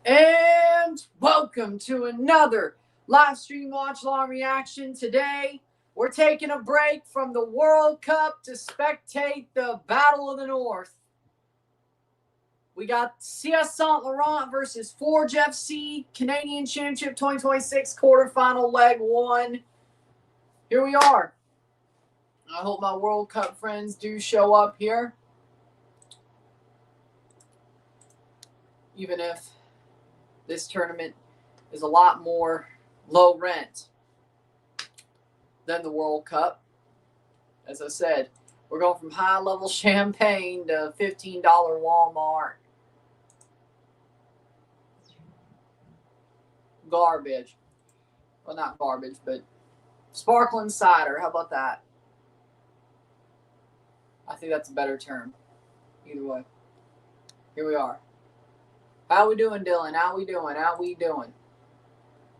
And welcome to another live stream watch-along reaction. Today, we're taking a break from the World Cup to spectate the Battle of the North. We got CS Saint-Laurent versus Forge FC Canadian Championship 2026 quarterfinal leg 1. Here we are. I hope my World Cup friends do show up here. Even if this tournament is a lot more low rent than the World Cup. As I said, we're going from high-level champagne to $15 Walmart garbage. Well, not garbage, but sparkling cider. How about that? I think that's a better term. Either way. Here we are. How we doing, Dillon? How we doing?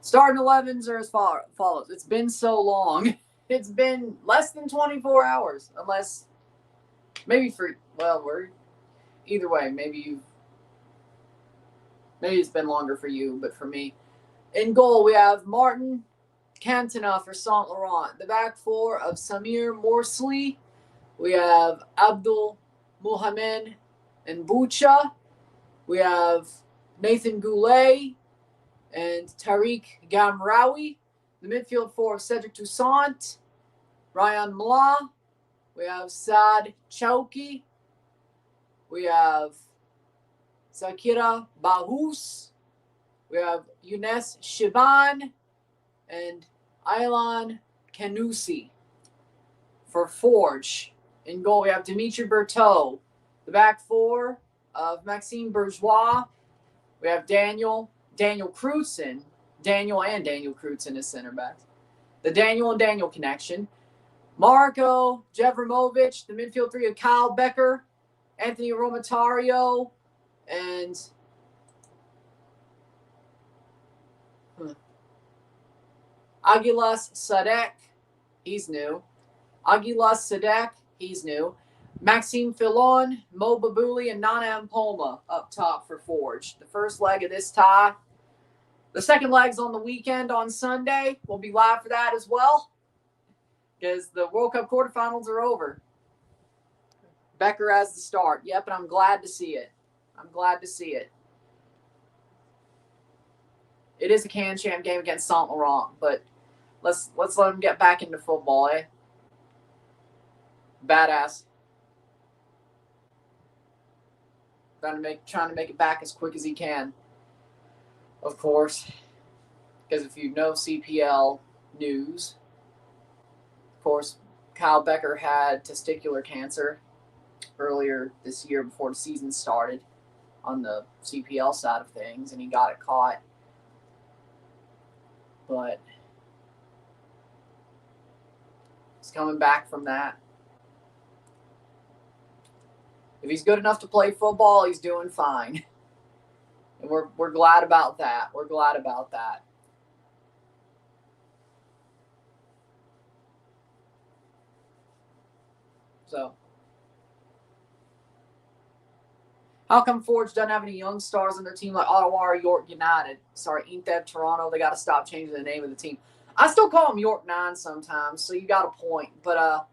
Starting 11s are as follows. It's been so long. It's been less than 24 hours. Unless, maybe either way, maybe it's been longer for you, but for me. In goal, we have Martin Cantona for Saint-Laurent. The back four of Samir Morsley. We have Abdul Muhammad and Bucha. We have Nathan Goulet and Tariq Gamraoui. The midfield four of Cedric Toussaint, Ryan Mla. We have Saad Chouki. We have Zakira Bahous. We have Younes Shiban and Aylan Kanusi for Forge. In goal, we have Dimitri Berteau. The back four of Maxime Bourgeois. We have Daniel Crutzen. Daniel Crutzen as center backs. The Daniel and Daniel connection. Marco Jevramovic, the midfield three of Kyle Becker, Anthony Romatario, and Agilas Sadek. He's new. Maxime Filon, Mo Babouli, and Nana Mpoma up top for Forge. The first leg of this tie. The second leg's on the weekend on Sunday. We'll be live for that as well because the World Cup quarterfinals are over. Becker has the start. Yep, and I'm glad to see it. It is a Can Champ game against Saint-Laurent, but let's let them get back into football, eh? Badass. Trying to make it back as quick as he can. Of course, because if you know CPL news, of course, Kyle Becker had testicular cancer earlier this year before the season started on the CPL side of things, and he got it caught. But he's coming back from that. If he's good enough to play football, he's doing fine. And we're glad about that. So, how come Forge doesn't have any young stars on their team like Ottawa or York United? Sorry, Inteb Toronto. They got to stop changing the name of the team. I still call them York 9 sometimes, so you got a point. But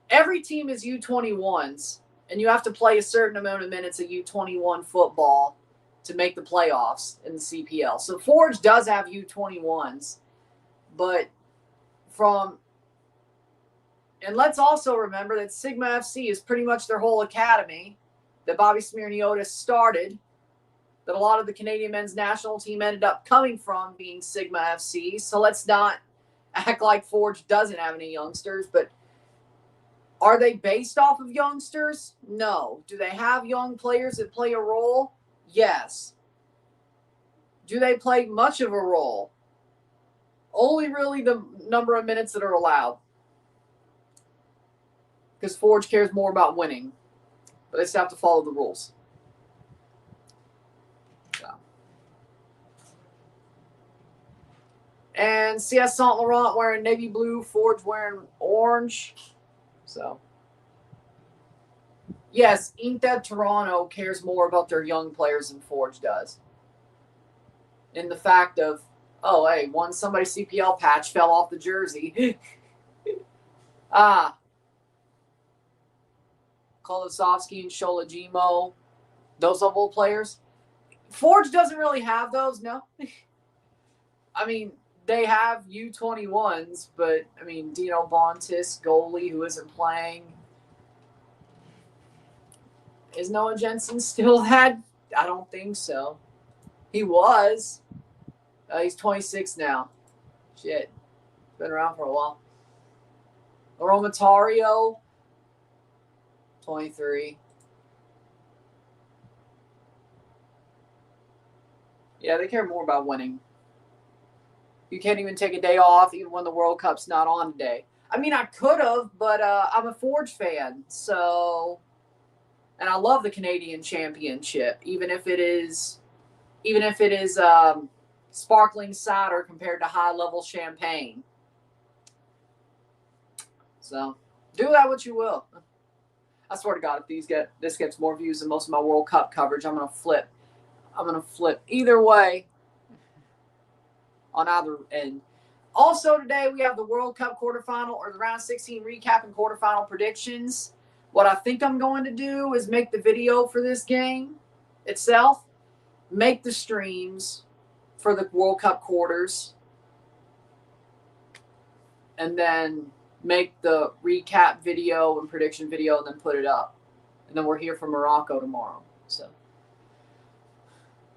every team is U21s. And you have to play a certain amount of minutes of U21 football to make the playoffs in the CPL. So Forge does have U21s, but and let's also remember that Sigma FC is pretty much their whole academy that Bobby Smirniotis started, that a lot of the Canadian men's national team ended up coming from being Sigma FC. So let's not act like Forge doesn't have any youngsters, but are they based off of youngsters? No. Do they have young players that play a role? Yes. Do they play much of a role? Only really the number of minutes that are allowed. Because Forge cares more about winning. But they still have to follow the rules. So. And CS Saint-Laurent wearing navy blue, Forge wearing orange. So, yes, Inteb Toronto cares more about their young players than Forge does. in the fact of, oh, hey, somebody's CPL patch fell off the jersey. Kolosovsky and Sholajimo, those level players. Forge doesn't really have those, no. I mean, they have U21s, but, I mean, Dino Bontis, goalie, who isn't playing. Is Noah Jensen still had? I don't think so. He was. He's 26 now. Shit. Been around for a while. Romatario, 23. Yeah, they care more about winning. You can't even take a day off even when the World Cup's not on today. I mean, I could have, but I'm a Forge fan, so... And I love the Canadian Championship, even if it is sparkling cider compared to high-level champagne. So, do that what you will. I swear to God, if this gets more views than most of my World Cup coverage, I'm gonna flip. Either way, on either end. Also today, we have the World Cup quarterfinal or the round 16 recap and quarterfinal predictions. What I think I'm going to do is make the video for this game itself, make the streams for the World Cup quarters, and then make the recap video and prediction video and then put it up. And then we're here for Morocco tomorrow. So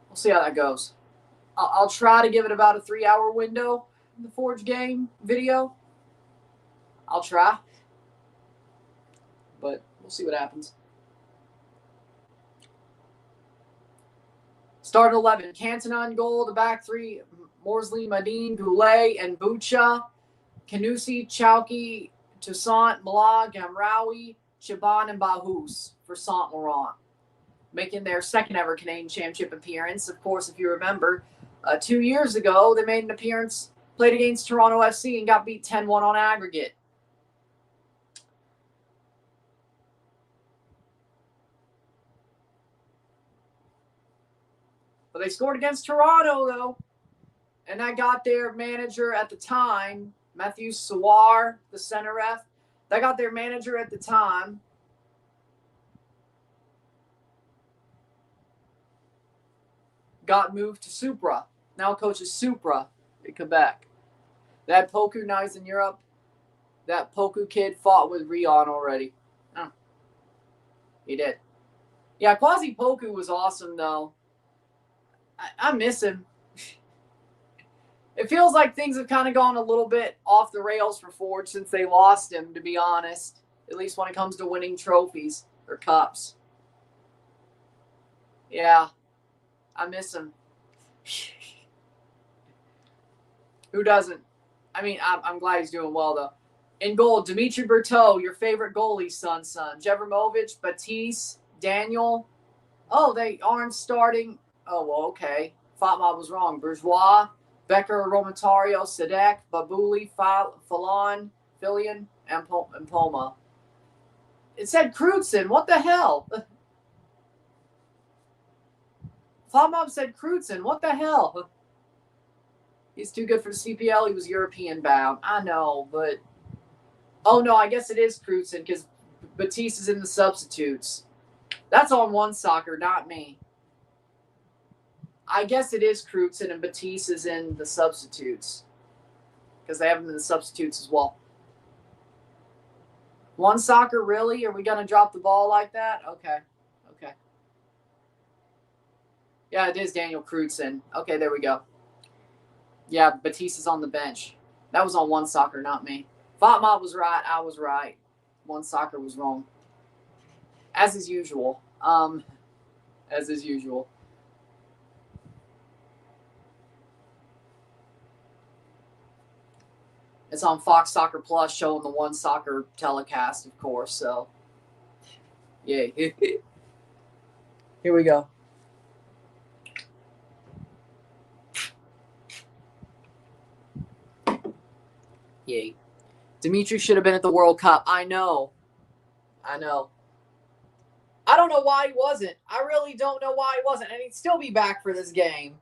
we'll see how that goes. I'll try to give it about a 3-hour window, the Forge game video. I'll try. But we'll see what happens. Start 11. Cantona on goal. The back three, Morsley, Madine, Goulet, and Bucha. Canusi, Chowki, Toussaint, Malag, Gamraoui, Chaban, and Bahus for Saint-Laurent. Making their second ever Canadian Championship appearance. Of course, if you remember, 2 years ago, they made an appearance, played against Toronto FC, and got beat 10-1 on aggregate. But they scored against Toronto, though. And that got their manager at the time, Matthew Sawar, the center ref. That got their manager at the time. Got moved to Supra. Now coaches Supra in Quebec. That Poku, now he's in Europe. That Poku kid fought with Rion already. Oh. He did. Yeah, Quasi Poku was awesome, though. I miss him. It feels like things have kind of gone a little bit off the rails for Forge since they lost him, to be honest. At least when it comes to winning trophies or cups. Yeah, I miss him. Who doesn't? I mean, I'm glad he's doing well, though. In goal, Dimitri Berteau, your favorite goalie, son. Jevremovic, Batiste, Daniel. Oh, they aren't starting. Oh, well, okay. Fatma was wrong. Bourgeois, Becker, Romatario, Sadek, Babuli, Fallon, Filion, and Poma. It said Crutzen. What the hell? Fatma said Crutzen. What the hell? He's too good for the CPL. He was European bound. I know, but... Oh, no, I guess it is Crutzen because Batiste is in the substitutes. That's on One Soccer, not me. I guess it is Crutzen and Batiste is in the substitutes because they have him in the substitutes as well. One Soccer, really? Are we going to drop the ball like that? Okay. Yeah, it is Daniel Crutzen. Okay, there we go. Yeah, Batiste is on the bench. That was on One Soccer, not me. Fatma was right. I was right. One Soccer was wrong. As is usual. As is usual. It's on Fox Soccer Plus showing the One Soccer telecast, of course. So, yay. Here we go. Yay. Dimitri should have been at the World Cup. I know. I don't know why he wasn't. I really don't know why he wasn't. And he'd still be back for this game.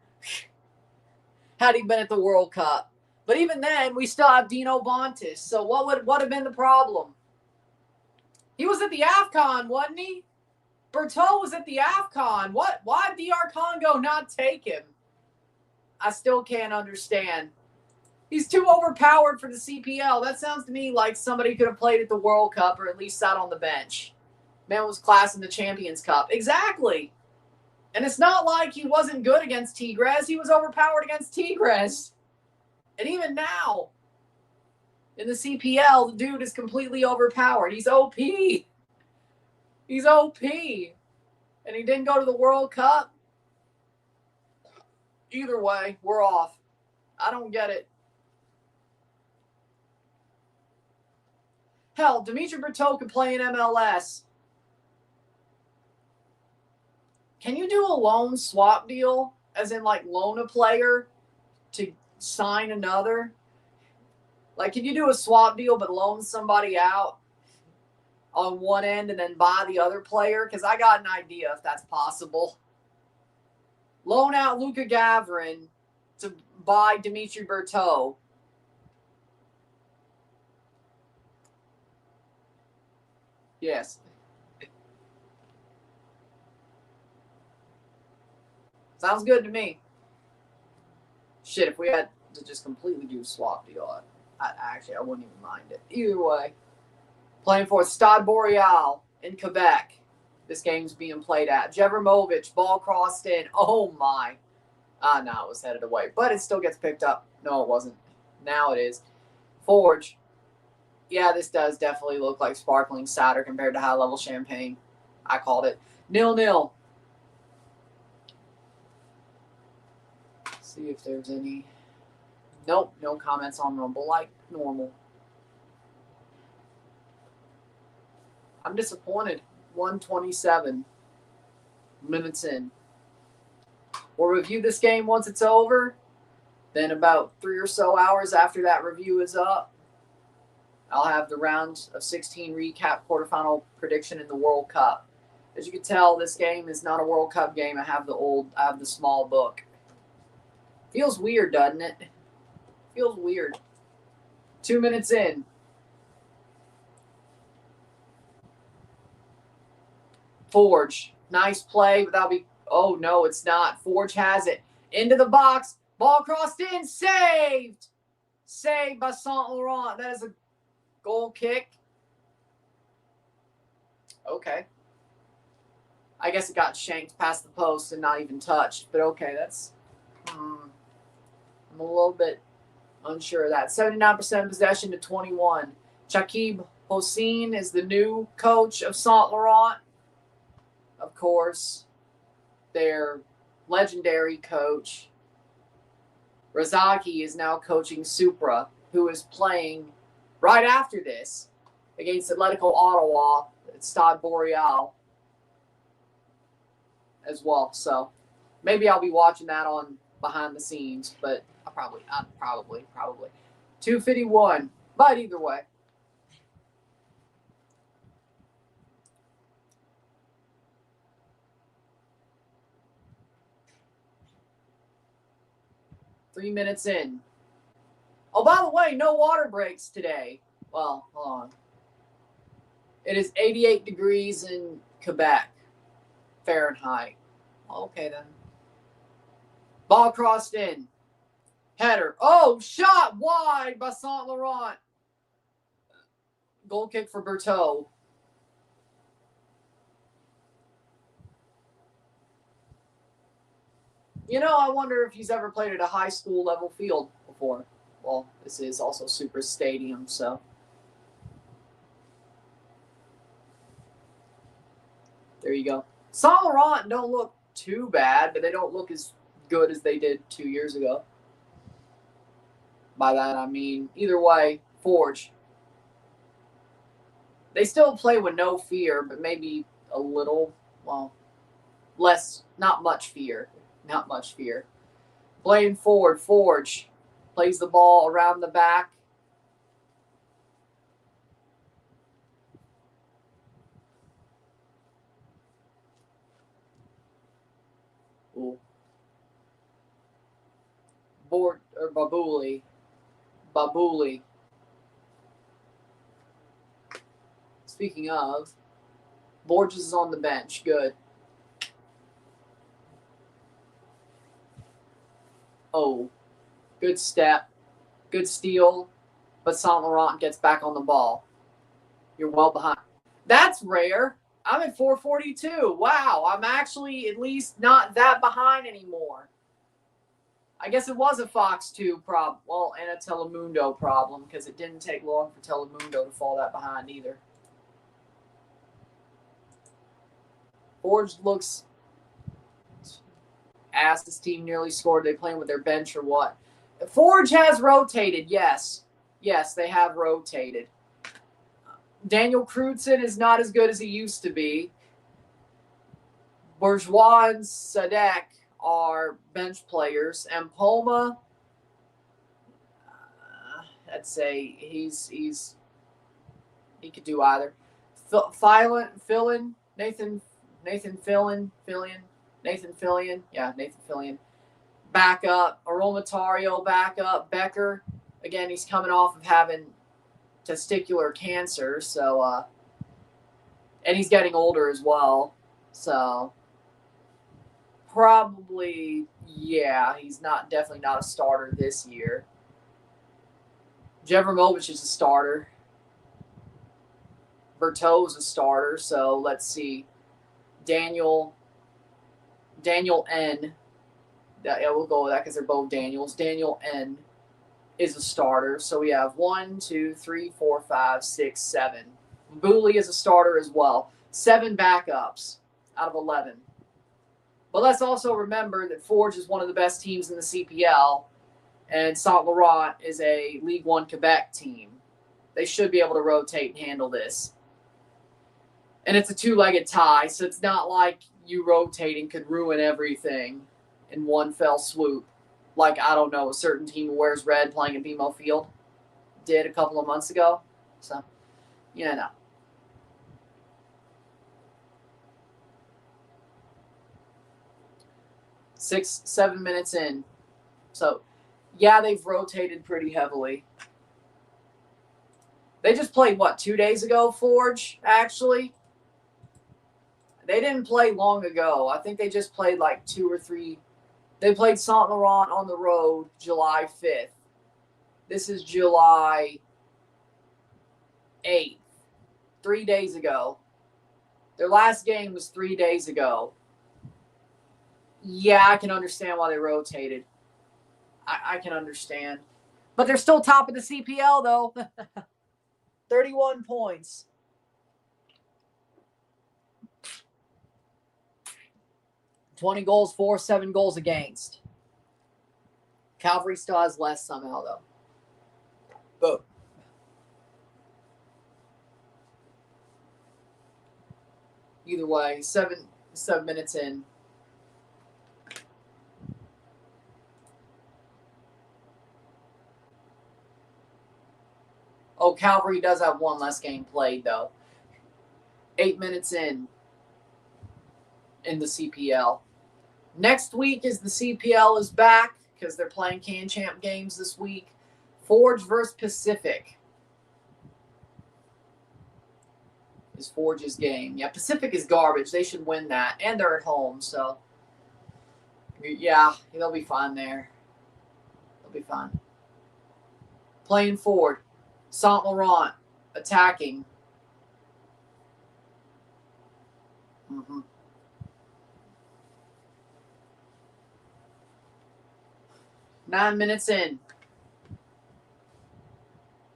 had he been at the World Cup. But even then, we still have Dino Bontis. So what have been the problem? He was at the AFCON, wasn't he? Berteau was at the AFCON. Why did DR Congo not take him? I still can't understand. He's too overpowered for the CPL. That sounds to me like somebody could have played at the World Cup or at least sat on the bench. Man was class in the Champions Cup. Exactly. And it's not like he wasn't good against Tigres. He was overpowered against Tigres. And even now, in the CPL, the dude is completely overpowered. He's OP. He's OP. And he didn't go to the World Cup. Either way, we're off. I don't get it. Hell, Dimitri Berteau could play in MLS. Can you do a loan swap deal? As in, like, loan a player to sign another? Like, can you do a swap deal but loan somebody out on one end and then buy the other player? Because I got an idea if that's possible. Loan out Luka Gavrin to buy Dimitri Berteau. Yes. Sounds good to me. Shit, if we had to just completely do a swap deal, I wouldn't even mind it. Either way, playing for Stade Boreal in Quebec. This game's being played at. Jevremovic, ball crossed in. Oh, my. No, it was headed away. But it still gets picked up. No, it wasn't. Now it is. Forge. Yeah, this does definitely look like sparkling cider compared to high-level champagne. I called it. 0-0. See if there's any. Nope, no comments on Rumble like normal. I'm disappointed. 127 minutes in. We'll review this game once it's over. Then about 3 or so hours after that review is up, I'll have the round of 16 recap quarterfinal prediction in the World Cup. As you can tell, this game is not a World Cup game. I have the small book. Feels weird, doesn't it? Feels weird. 2 minutes in. Forge. Nice play, but that'll be... Oh, no, it's not. Forge has it. Into the box. Ball crossed in. Saved. Saved by Saint-Laurent. That is a goal kick. Okay. I guess it got shanked past the post and not even touched. But okay, that's... I'm a little bit unsure of that. 79% possession to 21. Chakib Hossein is the new coach of Saint-Laurent. Of course, their legendary coach, Razaki, is now coaching Supra, who is playing right after this against Atletico Ottawa at Stade Boreal as well. So maybe I'll be watching that on behind the scenes, but probably 251. But either way. Three minutes in. Oh, by the way, no water breaks today. Well, hold on. It is 88 degrees in Quebec, Fahrenheit. Okay, then. Ball crossed in. Header. Oh, shot wide by Saint-Laurent. Goal kick for Berteau. You know, I wonder if he's ever played at a high school level field before. Well, this is also Super Stadium, so. There you go. Saint-Laurent don't look too bad, but they don't look as good as they did 2 years ago. By that, I mean, either way, Forge. They still play with no fear, but maybe a little, well, less, not much fear. Not much fear. Playing forward, Forge plays the ball around the back. Ooh. Babuli. Babuli. Speaking of, Borges is on the bench. Good. Oh, good step. Good steal. But Saint-Laurent gets back on the ball. You're well behind. That's rare. I'm at 442. Wow, I'm actually at least not that behind anymore. I guess it was a Fox 2 problem. Well, and a Telemundo problem because it didn't take long for Telemundo to fall that behind either. Forge looks as this team nearly scored. They playing with their bench or what? Forge has rotated, yes. Yes, they have rotated. Daniel Crutzen is not as good as he used to be. Bourgeois and Sadek are bench players. And Poma, I'd say he could do either. Nathan Fillion. Back up. Aromatario back up. Becker, again, he's coming off of having testicular cancer, so and he's getting older as well. So probably, yeah, he's definitely not a starter this year. Jevramovich is a starter. Berteau is a starter, so let's see. Daniel N. Yeah, we'll go with that because they're both Daniels. Daniel N. is a starter. So we have 1, 2, 3, 4, 5, 6, 7. Booley is a starter as well. 7 backups out of 11. But let's also remember that Forge is one of the best teams in the CPL, and Saint-Laurent is a League One Quebec team. They should be able to rotate and handle this. And it's a two-legged tie, so it's not like you rotating could ruin everything in one fell swoop. Like, I don't know, a certain team who wears red playing at BMO Field did a couple of months ago. So, yeah, no. Six, 7 minutes in. So, yeah, they've rotated pretty heavily. They just played, 2 days ago, Forge, actually? They didn't play long ago. I think they just played 2 or 3. They played Saint-Laurent on the road July 5th. This is July 8th, 3 days ago. Their last game was 3 days ago. Yeah, I can understand why they rotated. I can understand. But they're still top of the CPL, though. 31 points. $20 goals for, 7 goals against. Calvary still has less somehow, though. But either way, 7 minutes in. Oh, Calvary does have one less game played, though. 8 minutes in the CPL. Next week is the CPL is back because they're playing Can Champ games this week. Forge versus Pacific is Forge's game. Yeah, Pacific is garbage. They should win that. And they're at home, so yeah, they'll be fine there. They'll be fine. Playing forward. Saint-Laurent attacking. 9 minutes in.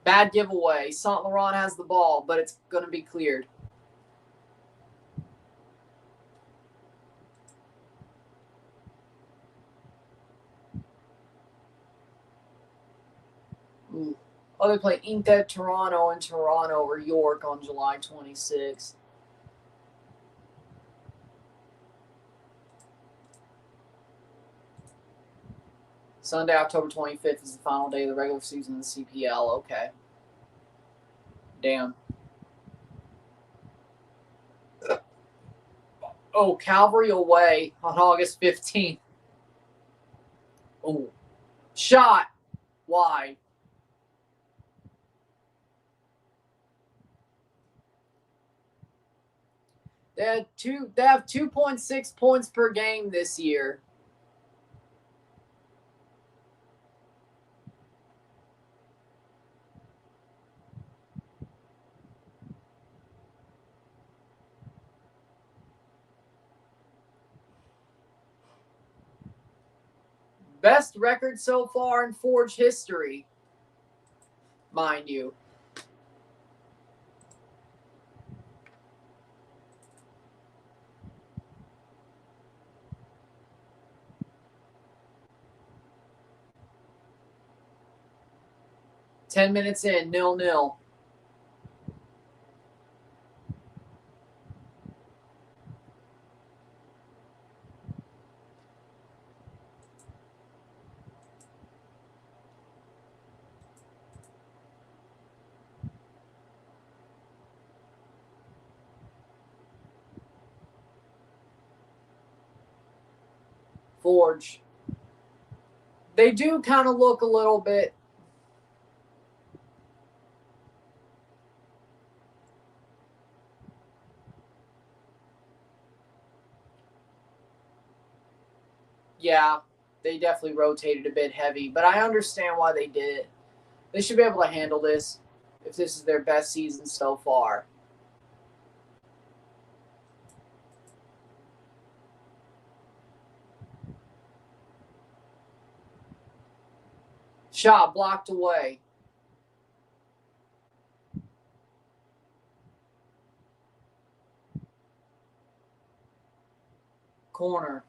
Bad giveaway. Saint-Laurent has the ball, but it's going to be cleared. Ooh. Oh, they play Inter Toronto in Toronto or York on July 26th. Sunday, October 25th is the final day of the regular season in the CPL. Okay. Damn. Oh, Calvary away on August 15th. Oh. Shot wide. They have 2.6 points per game this year. Best record so far in Forge history, mind you. Ten minutes in, 0-0. Forge. They do kind of look a little bit. Yeah, they definitely rotated a bit heavy, but I understand why they did it. They should be able to handle this if this is their best season so far. Shot blocked away. Corner.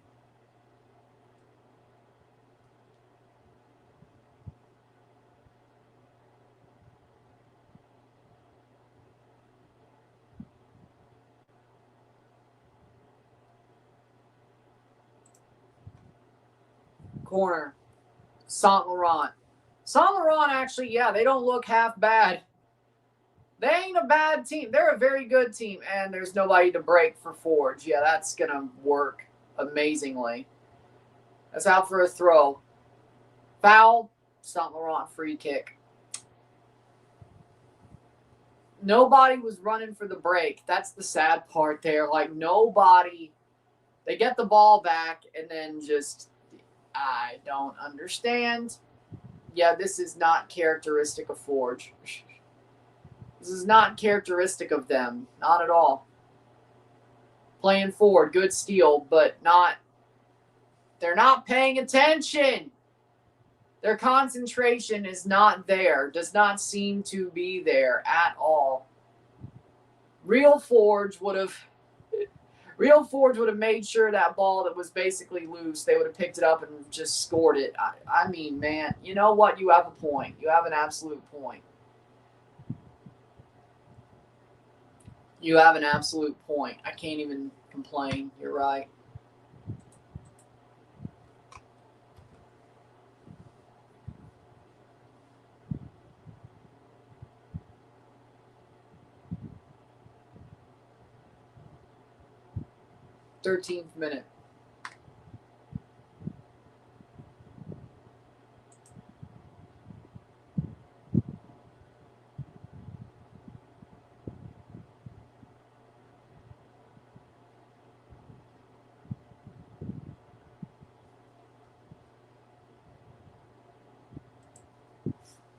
Corner. Saint-Laurent. Saint-Laurent actually, yeah, they don't look half bad. They ain't a bad team. They're a very good team, and there's nobody to break for Forge. Yeah, that's going to work amazingly. That's out for a throw. Foul. Saint-Laurent free kick. Nobody was running for the break. That's the sad part there. Like, nobody. They get the ball back, and then just, I don't understand. Yeah, this is not characteristic of Forge. This is not characteristic of them. Not at all. Playing forward, good steal, but not. They're not paying attention. Their concentration is not there. Does not seem to be there at all. Real Forge would have made sure that ball that was basically loose, they would have picked it up and just scored it. I mean, man, you know what? You have a point. You have an absolute point. You have an absolute point. I can't even complain. You're right. Thirteenth minute.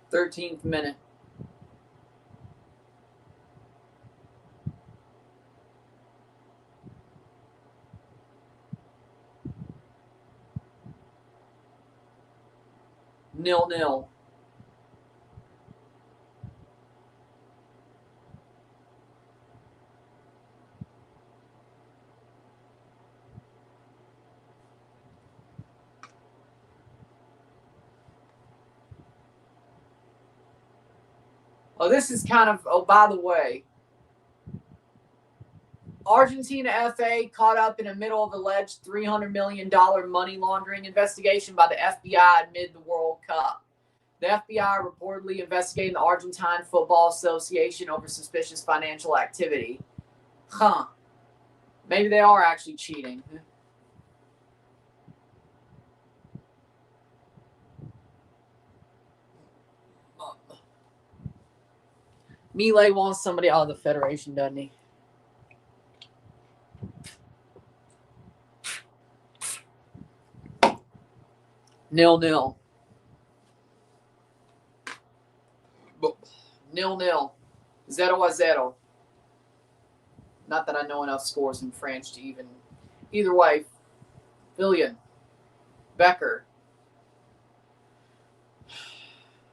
Thirteenth minute. Nil-nil. Oh, this is kind of, oh, by the way, Argentina FA caught up in the middle of alleged $300 million money laundering investigation by the FBI amid the World Cup. The FBI reportedly investigating the Argentine Football Association over suspicious financial activity. Huh. Maybe they are actually cheating. Melee wants somebody out of the Federation, doesn't he? Nil-nil. 0-0. 0-0. Not that I know enough scores in French to even. Either way, Villian, Becker.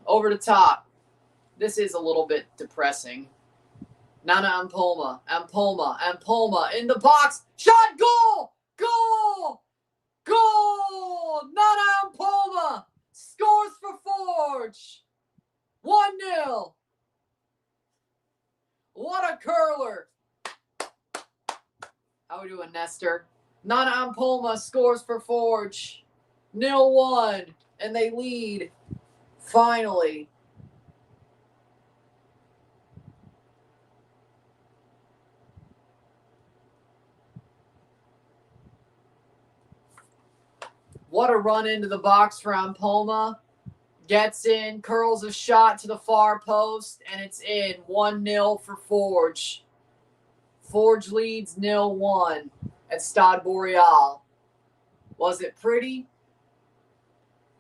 Over the top. This is a little bit depressing. Nana Ampoma in the box. Shot, goal! Goal! Goal! Nana Ampoma scores for Forge. 1-0. What a curler. How we doing, Nestor? Nana Ampoma scores for Forge. 0-1. And they lead. Finally. What a run into the box for Ampoma. Gets in, curls a shot to the far post, and it's in. 1-0 for Forge. Forge leads 0-1 at Stade Boreal. Was it pretty?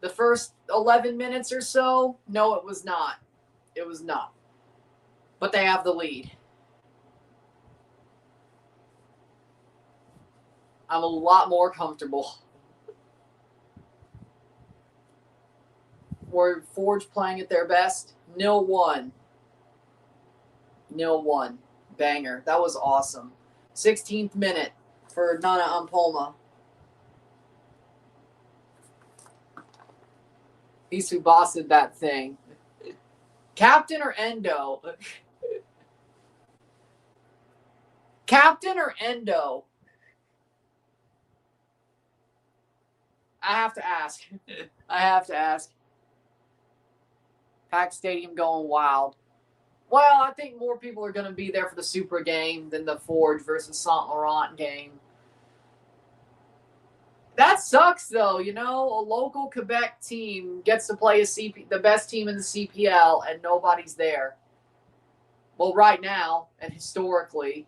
The first 11 minutes or so? No, it was not. It was not. But they have the lead. I'm a lot more comfortable. Were Forge playing at their best? 0-1. 0-1. Banger. That was awesome. 16th minute for Nana Ampoma. He's who bossed that thing. Captain or Endo? Captain or Endo? I have to ask. I have to ask. Pack Stadium going wild. Well, I think more people are going to be there for the Super game than the Forge versus Saint-Laurent game. That sucks, though. You know, a local Quebec team gets to play the best team in the CPL, and nobody's there. Well, right now, and historically,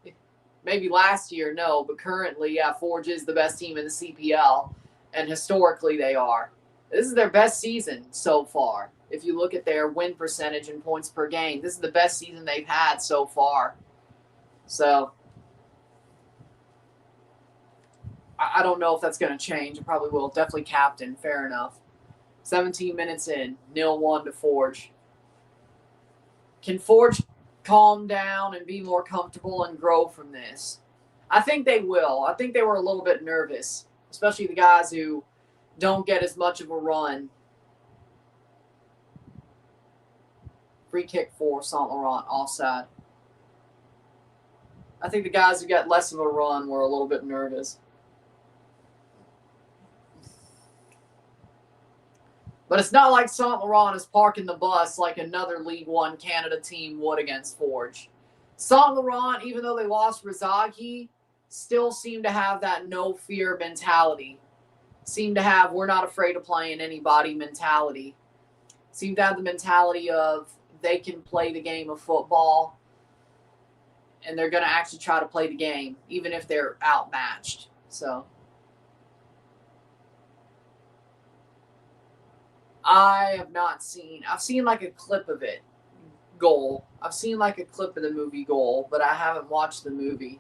maybe last year, no, but currently, yeah, Forge is the best team in the CPL, and historically they are. This is their best season so far. If you look at their win percentage and points per game, this is the best season they've had so far. So, I don't know if that's going to change. It probably will. Definitely captain. Fair enough. 17 minutes in. 0-1 to Forge. Can Forge calm down and be more comfortable and grow from this? I think they will. I think they were a little bit nervous, especially the guys who don't get as much of a run. Free kick for Saint-Laurent, offside. I think the guys who got less of a run were a little bit nervous. But it's not like Saint-Laurent is parking the bus like another League One Canada team would against Forge. Saint-Laurent, even though they lost Razagi, still seem to have that no-fear mentality. Seem to have we're not afraid of playing anybody mentality. Seem to have the mentality of they can play the game of football and they're going to actually try to play the game, even if they're outmatched. So I have not seen, I've seen like a clip of it, Goal. I've seen like a clip of the movie Goal, but I haven't watched the movie.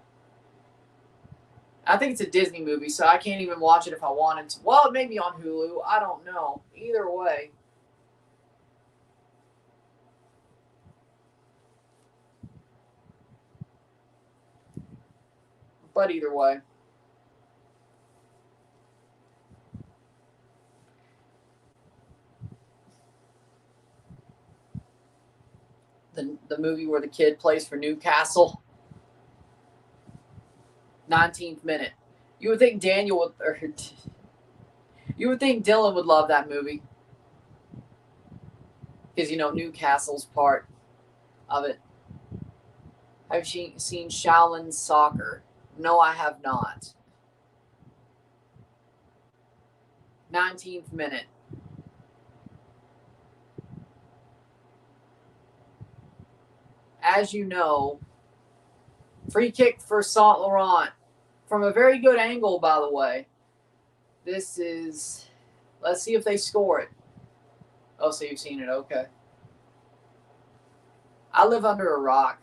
I think it's a Disney movie, so I can't even watch it if I wanted to. Well, it may be on Hulu. I don't know. Either way. But either way. The movie where the kid plays for Newcastle. 19th minute. You would think Dillon would love that movie. Because, you know, Newcastle's part of it. Have you seen Shaolin Soccer? No, I have not. 19th minute. as you know, free kick for Saint-Laurent from a very good angle, by the way. This is, let's see if they score it. Oh, so you've seen it, okay. I live under a rock,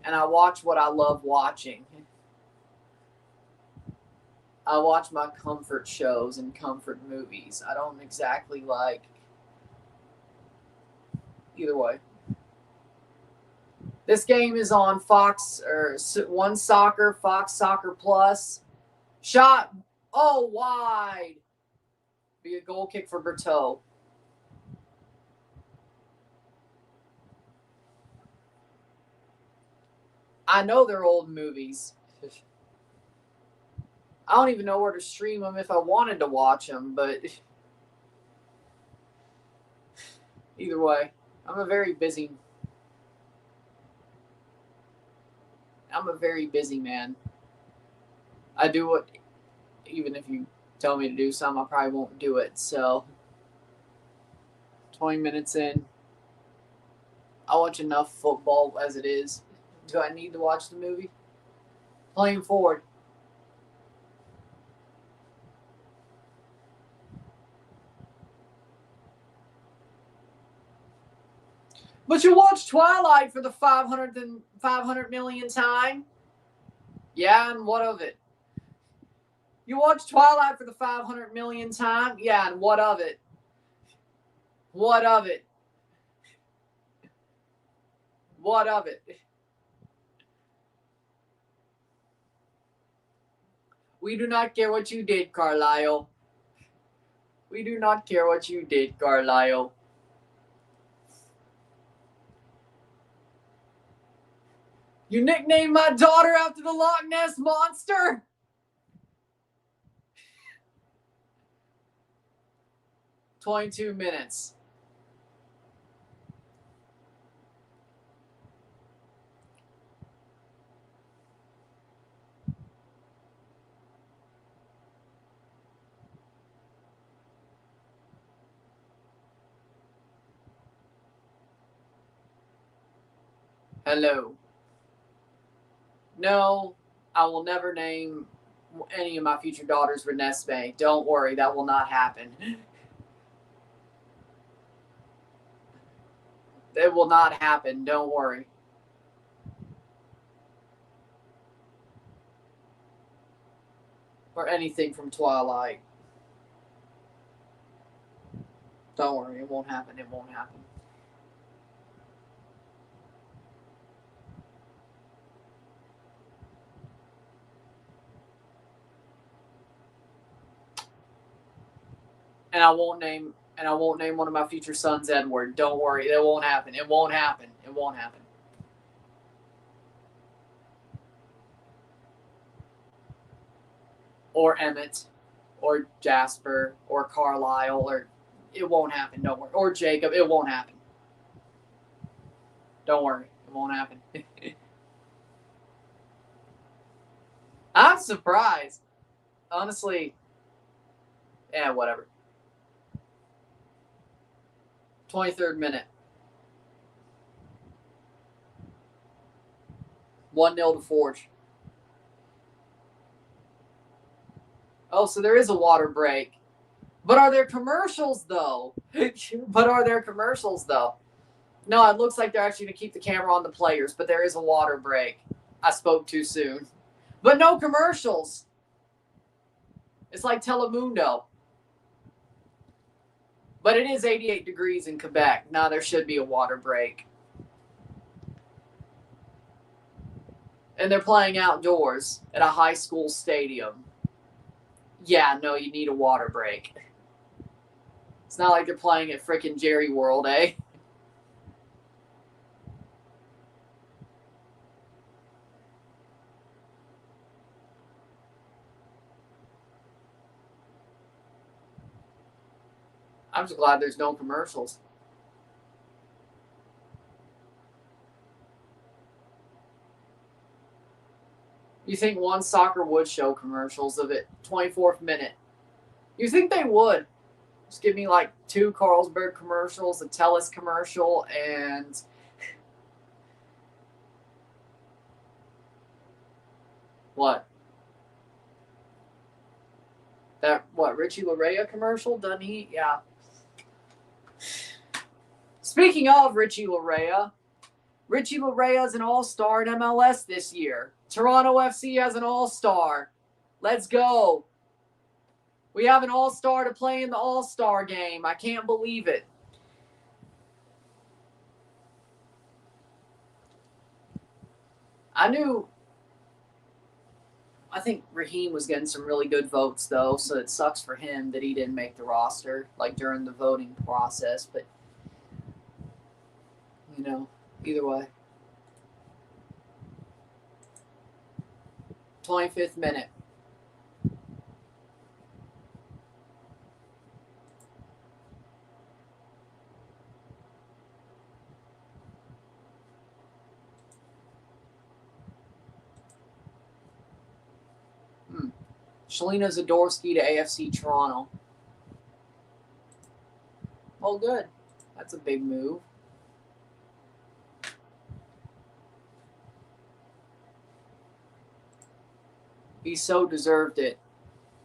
and I watch what I love watching. I watch my comfort shows and comfort movies. I don't exactly like either way. This game is on Fox or One Soccer, Fox Soccer Plus. Shot, oh, wide. Be a goal kick for Berteau. I know they're old movies. I don't even know where to stream them if I wanted to watch them, but either way, I'm a very busy man. I do what, even if you tell me to do something, I probably won't do it. So 20 minutes in, I watch enough football as it is. Do I need to watch the movie? Playing forward. But you watch Twilight for the 500 millionth time? Yeah, and what of it? You watch Twilight for the 500 millionth time? Yeah, and what of it? What of it? What of it? We do not care what you did, Carlisle. We do not care what you did, Carlisle. You nicknamed my daughter after the Loch Ness Monster? "22 minutes. Hello. No, I will never name any of my future daughters Renesmee. Don't worry, that will not happen. It will not happen. Don't worry. Or anything from Twilight. Don't worry, it won't happen. It won't happen. And I won't name one of my future sons Edward. Don't worry, it won't happen. It won't happen. It won't happen. Or Emmett, or Jasper, or Carlisle, or it won't happen. Don't worry. Or Jacob, it won't happen. Don't worry, it won't happen. I'm surprised. Honestly, yeah, whatever. 23rd minute. 1-0 to Forge. Oh, so there is a water break. But are there commercials, though? No, it looks like they're actually going to keep the camera on the players, but there is a water break. I spoke too soon. But no commercials. It's like Telemundo. But it is 88 degrees in Quebec. Now there should be a water break. And they're playing outdoors at a high school stadium. Yeah, no, you need a water break. It's not like they're playing at frickin' Jerry World, eh? I'm just glad there's no commercials. You think One Soccer would show commercials of it? 24th minute. You think they would? Just give me like 2 Carlsberg commercials, a Telus commercial, and What? That, what, Richie Larea commercial? Doesn't he? Yeah. Speaking of Richie Larea is an all-star in MLS this year. Toronto FC has an all-star. Let's go. We have an all-star to play in the all-star game. I can't believe it. I think Raheem was getting some really good votes, though, so it sucks for him that he didn't make the roster, like, during the voting process. But, you know, either way. 25th minute. Shalina Zadorsky to AFC Toronto. Well, good. That's a big move. He so deserved it.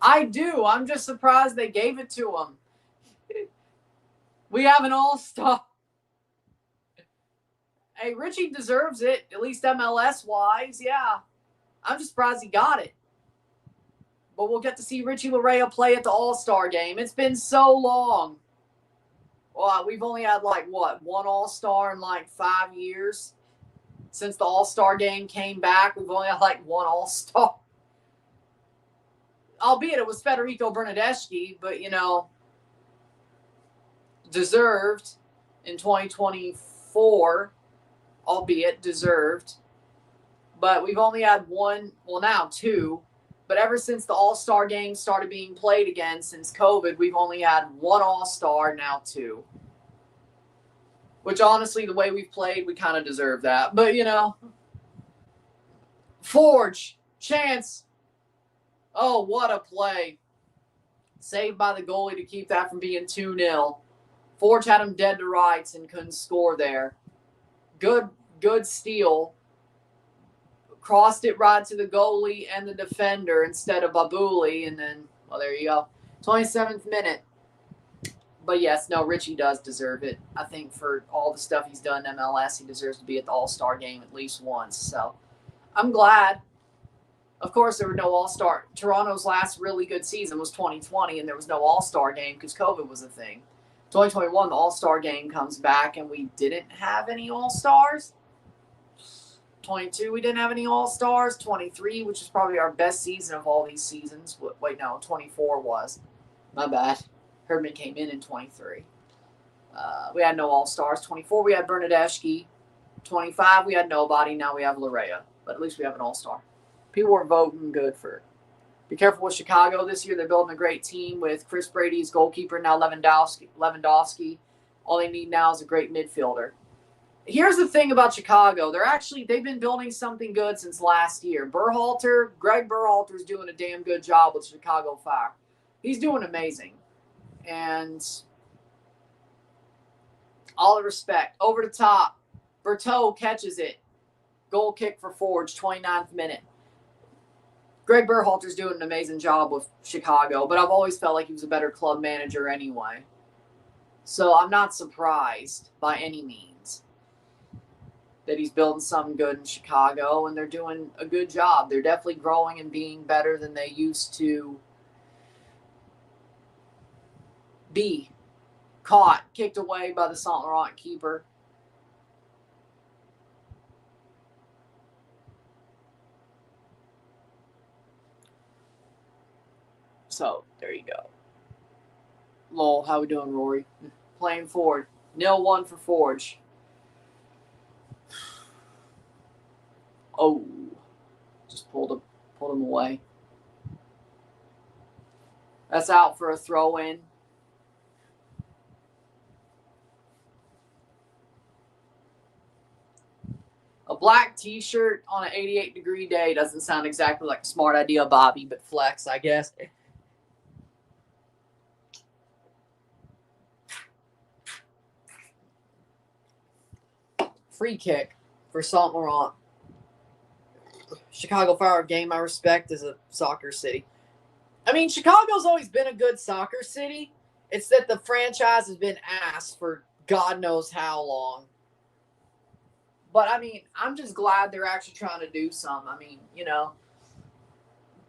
I do. I'm just surprised they gave it to him. We have an all-star. Hey, Richie deserves it, at least MLS-wise. Yeah. I'm just surprised he got it. But we'll get to see Richie Larea play at the All-Star game. It's been so long. Well, we've only had, one All-Star in, 5 years. Since the All-Star game came back, we've only had, one All-Star. Albeit it was Federico Bernardeschi, but, deserved in 2024. Albeit deserved. But we've only had one, well, now two. But ever since the All-Star game started being played again since COVID, we've only had one All-Star, now two. Which, honestly, the way we've played, we kind of deserve that. But, Forge, chance. Oh, what a play. Saved by the goalie to keep that from being 2-0. Forge had him dead to rights and couldn't score there. Good steal. Crossed it right to the goalie and the defender instead of Babuli. And then, well, there you go. 27th minute. But yes, no, Richie does deserve it. I think for all the stuff he's done in MLS, he deserves to be at the All-Star game at least once. So I'm glad. Of course, there were no All-Star. Toronto's last really good season was 2020, and there was no All-Star game because COVID was a thing. 2021, the All-Star game comes back, and we didn't have any All-Stars. 22, we didn't have any All-Stars. 23, which is probably our best season of all these seasons. Wait, no, 24 was. My bad. Herdman came in 23. We had no All-Stars. 24, we had Bernardeschi. 25, we had nobody. Now we have Larea. But at least we have an All-Star. People were voting good for. Be careful with Chicago this year. They're building a great team with Chris Brady's goalkeeper, now Lewandowski. All they need now is a great midfielder. Here's the thing about Chicago. They've been building something good since last year. Greg Berhalter's doing a damn good job with Chicago Fire. He's doing amazing. And all the respect. Over the top. Berteau catches it. Goal kick for Forge, 29th minute. Greg Berhalter's doing an amazing job with Chicago, but I've always felt like he was a better club manager anyway. So I'm not surprised by any means that he's building something good in Chicago, and they're doing a good job. They're definitely growing and being better than they used to be. Caught, kicked away by the Saint-Laurent keeper. So, there you go. Lol, how we doing, Rory? Playing forward. 0-1 for Forge. Oh. Just pulled him away. That's out for a throw-in. A black t-shirt on an 88-degree day doesn't sound exactly like a smart idea, Bobby, but flex, I guess. Free kick for Saint-Laurent. Chicago Fire game I respect as a soccer city. I mean, Chicago's always been a good soccer city. It's that the franchise has been asked for God knows how long. But, I mean, I'm just glad they're actually trying to do some. I mean, you know,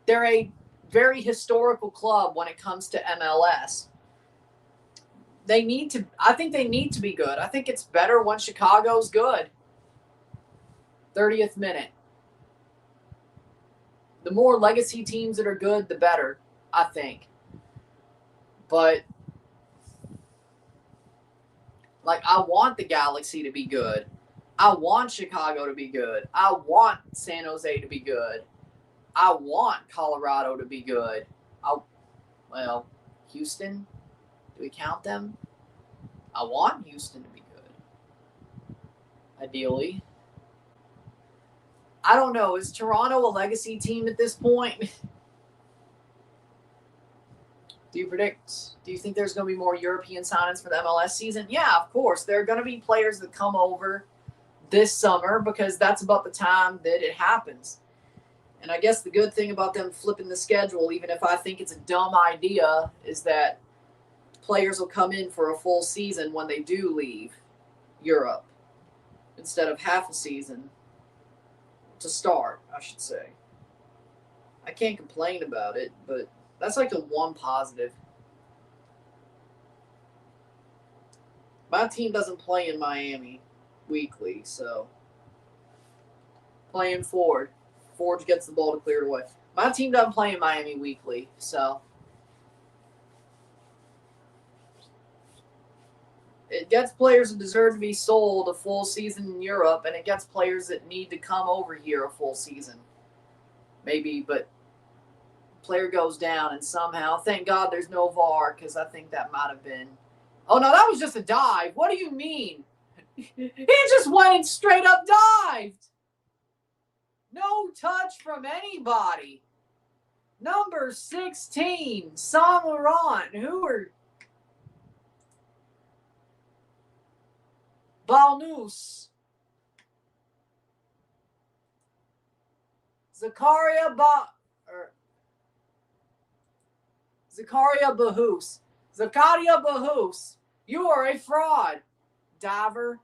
they're a very historical club when it comes to MLS. I think they need to be good. I think it's better when Chicago's good. 30th minute. The more legacy teams that are good, the better, I think. But, like, I want the Galaxy to be good. I want Chicago to be good. I want San Jose to be good. I want Colorado to be good. Houston, do we count them? I want Houston to be good. Ideally. I don't know. Is Toronto a legacy team at this point? Do you think there's going to be more European signings for the MLS season? Yeah, of course. There are going to be players that come over this summer because that's about the time that it happens. And I guess the good thing about them flipping the schedule, even if I think it's a dumb idea, is that players will come in for a full season when they do leave Europe instead of half a season to start, I should say. I can't complain about it, but that's like the one positive. My team doesn't play in Miami weekly, so playing Ford. Ford gets the ball to clear it away. My team doesn't play in Miami weekly, so it gets players that deserve to be sold a full season in Europe, and it gets players that need to come over here a full season. Maybe, but player goes down, and somehow, thank God there's no VAR, because I think that might have been. Oh, no, that was just a dive. What do you mean? He just went and straight up dived. No touch from anybody. Number 16, Saint-Laurent, who are Balnus. Zakaria Bahus. Zakaria Bahus. You are a fraud, diver.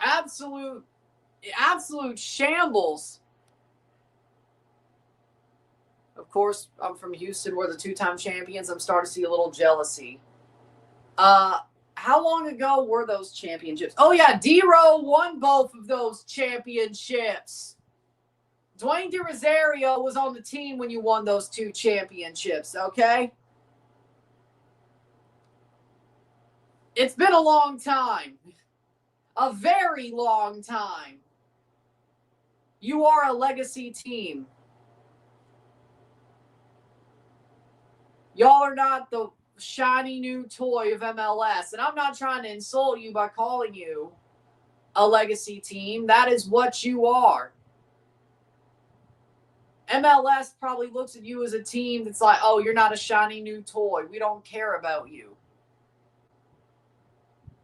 Absolute shambles. Of course, I'm from Houston. We're the two-time champions. I'm starting to see a little jealousy. How long ago were those championships? Oh, yeah, D-Row won both of those championships. Dwayne De Rosario was on the team when you won those two championships, okay? It's been a long time. A very long time. You are a legacy team. Y'all are not the shiny new toy of MLS. And I'm not trying to insult you by calling you a legacy team. That is what you are. MLS probably looks at you as a team that's like, oh, you're not a shiny new toy. We don't care about you.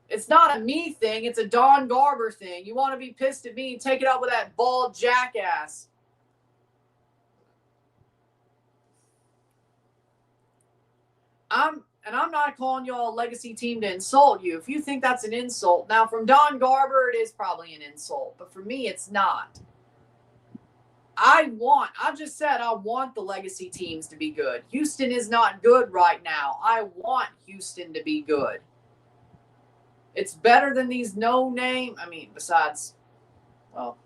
It's not a me thing. It's a Don Garber thing. You want to be pissed at me, take it up with that bald jackass. I'm not calling y'all a legacy team to insult you. If you think that's an insult, now from Don Garber, it is probably an insult. But for me, it's not. I just said I want the legacy teams to be good. Houston is not good right now. I want Houston to be good. It's better than these no-name. I mean, besides, well,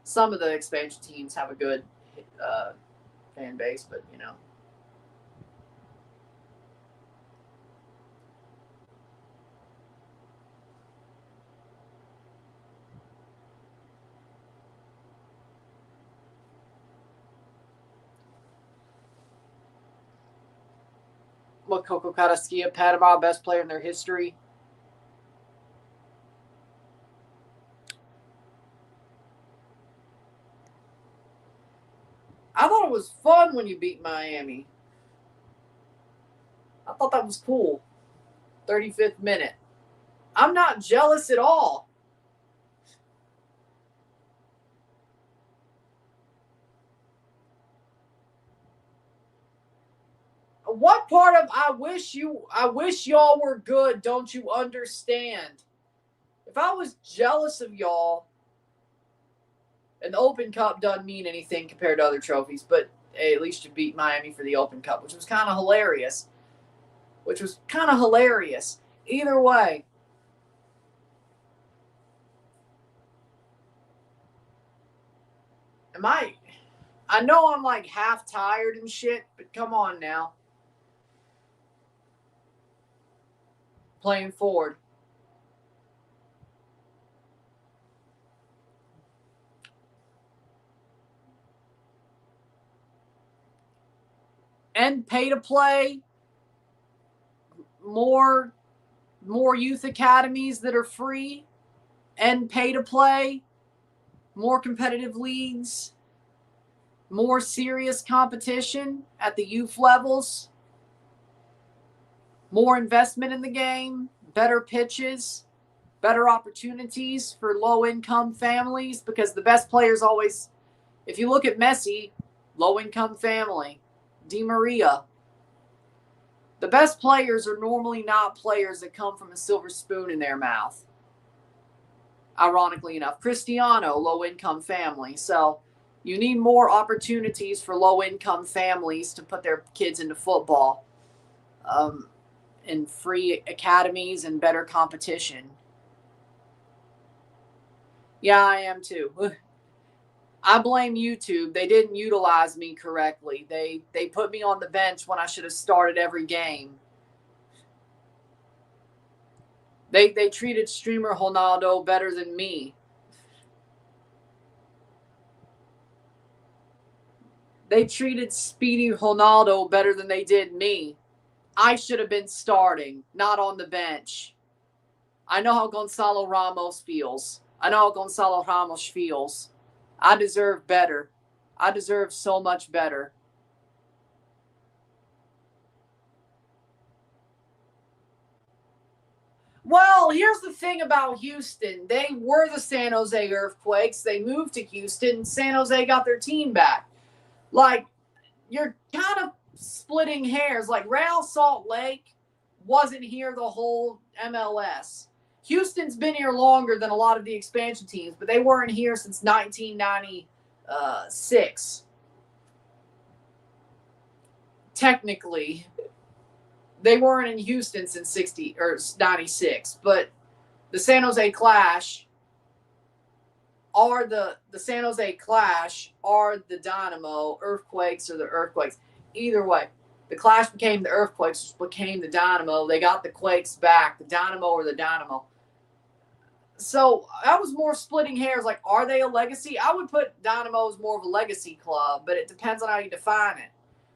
some of the expansion teams have a good fan base, but, you know. What, Coco Carrasquilla, Panama, best player in their history? I thought it was fun when you beat Miami. I thought that was cool. 35th minute. I'm not jealous at all. What part of I wish y'all were good don't you understand? If I was jealous of y'all, and the Open Cup doesn't mean anything compared to other trophies, but hey, at least you beat Miami for the Open Cup, which was kind of hilarious. Either way. I know I'm like half tired and shit, but come on now. Playing forward. And pay to play. More youth academies that are free. And pay to play. More competitive leagues. More serious competition at the youth levels. More investment in the game. Better pitches. Better opportunities for low-income families, because the best players always, if you look at Messi, low-income family. Di Maria. The best players are normally not players that come from a silver spoon in their mouth. Ironically enough. Cristiano, low-income family. So you need more opportunities for low-income families to put their kids into football. And free academies and better competition. Yeah, I am too. I blame YouTube. They didn't utilize me correctly. They put me on the bench when I should have started every game. They treated streamer Ronaldo better than me. They treated Speedy Ronaldo better than they did me. I should have been starting, not on the bench. I know how Gonzalo Ramos feels. I deserve better. I deserve so much better. Well, here's the thing about Houston. They were the San Jose Earthquakes. They moved to Houston. San Jose got their team back. Like, you're kind of splitting hairs. Like, Real Salt Lake wasn't here the whole MLS. Houston's been here longer than a lot of the expansion teams, but they weren't here since 1996. Technically, they weren't in Houston since 96, but the San Jose Clash are the Dynamo. Earthquakes or the Earthquakes. Either way, the Clash became the Earthquakes, which became the Dynamo. They got the Quakes back, the Dynamo or the Dynamo. So I was more splitting hairs. Like, are they a legacy? I would put Dynamo as more of a legacy club, but it depends on how you define it.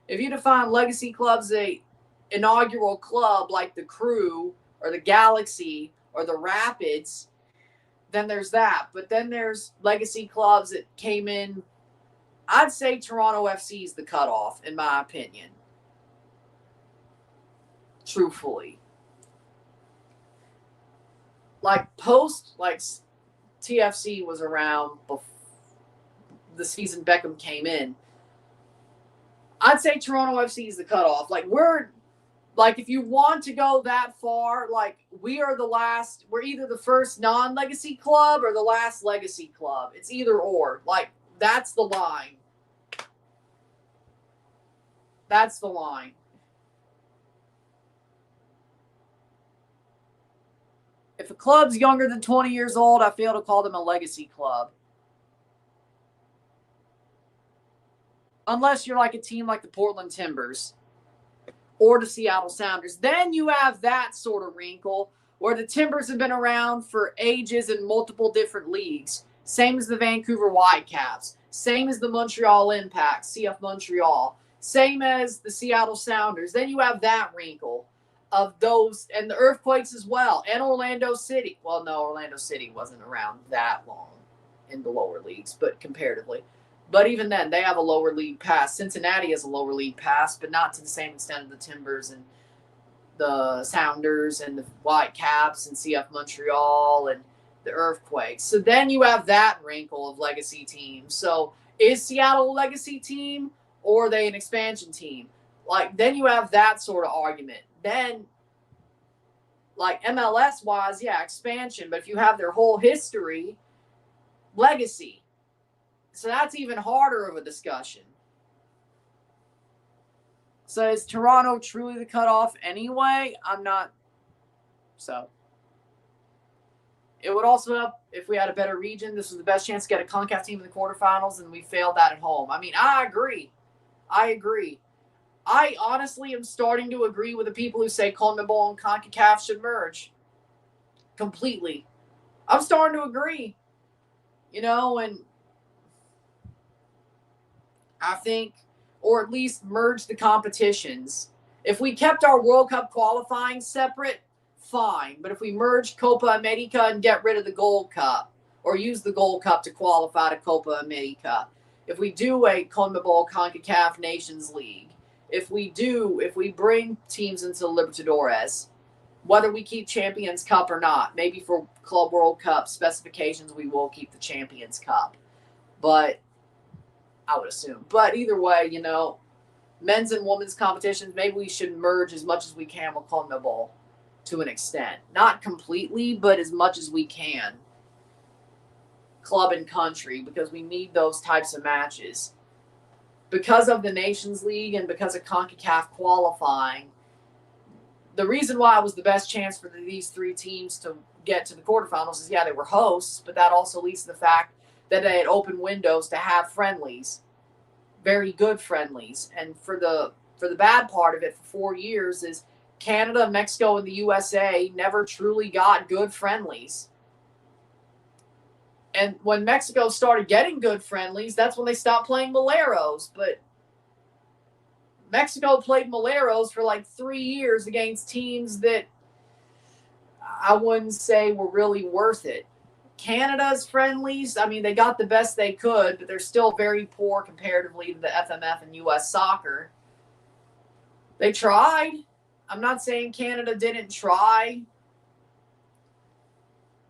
If you define legacy clubs a inaugural club like the Crew or the Galaxy or the Rapids, then there's that. But then there's legacy clubs that came in. I'd say Toronto FC is the cutoff, in my opinion. Truthfully. Like TFC was around before the season Beckham came in. I'd say Toronto FC is the cutoff. If you want to go that far, we're either the first non-legacy club or the last legacy club. It's either or. That's the line. That's the line. If a club's younger than 20 years old, I fail to call them a legacy club. Unless you're like a team like the Portland Timbers or the Seattle Sounders. Then you have that sort of wrinkle where the Timbers have been around for ages in multiple different leagues. Same as the Vancouver Whitecaps. Same as the Montreal Impact, CF Montreal. Same as the Seattle Sounders. Then you have that wrinkle of those, and the Earthquakes as well, and Orlando City. Well, no, Orlando City wasn't around that long in the lower leagues, but comparatively. But even then, they have a lower league pass. Cincinnati has a lower league pass, but not to the same extent of the Timbers and the Sounders and the Whitecaps and CF Montreal and the Earthquakes. So then you have that wrinkle of legacy teams. So is Seattle a legacy team or are they an expansion team? Like, then you have that sort of argument. Then, like, MLS-wise, yeah, expansion. But if you have their whole history, legacy. So that's even harder of a discussion. So is Toronto truly the cutoff anyway? I'm not. So it would also help if we had a better region. This was the best chance to get a CONCACAF team in the quarterfinals, and we failed that at home. I mean, I agree. I honestly am starting to agree with the people who say CONMEBOL and CONCACAF should merge completely. I'm starting to agree. You know, and I think, or at least merge the competitions. If we kept our World Cup qualifying separate, fine. But if we merge Copa America and get rid of the Gold Cup, or use the Gold Cup to qualify to Copa America, if we do a CONMEBOL CONCACAF Nations League, if we bring teams into Libertadores, whether we keep Champions Cup or not, maybe for Club World Cup specifications, we will keep the Champions Cup. But I would assume. But either way, you know, men's and women's competitions, maybe we should merge as much as we can with CONMEBOL to an extent. Not completely, but as much as we can. Club and country, because we need those types of matches. Because of the Nations League and because of CONCACAF qualifying, the reason why it was the best chance for these three teams to get to the quarterfinals is, yeah, they were hosts, but that also leads to the fact that they had open windows to have friendlies, very good friendlies. And for the bad part of it for 4 years is Canada, Mexico, and the USA never truly got good friendlies. And when Mexico started getting good friendlies, that's when they stopped playing Moleros. But Mexico played Moleros for like 3 years against teams that I wouldn't say were really worth it. Canada's friendlies, I mean, they got the best they could, but they're still very poor comparatively to the FMF and U.S. soccer. They tried. I'm not saying Canada didn't try.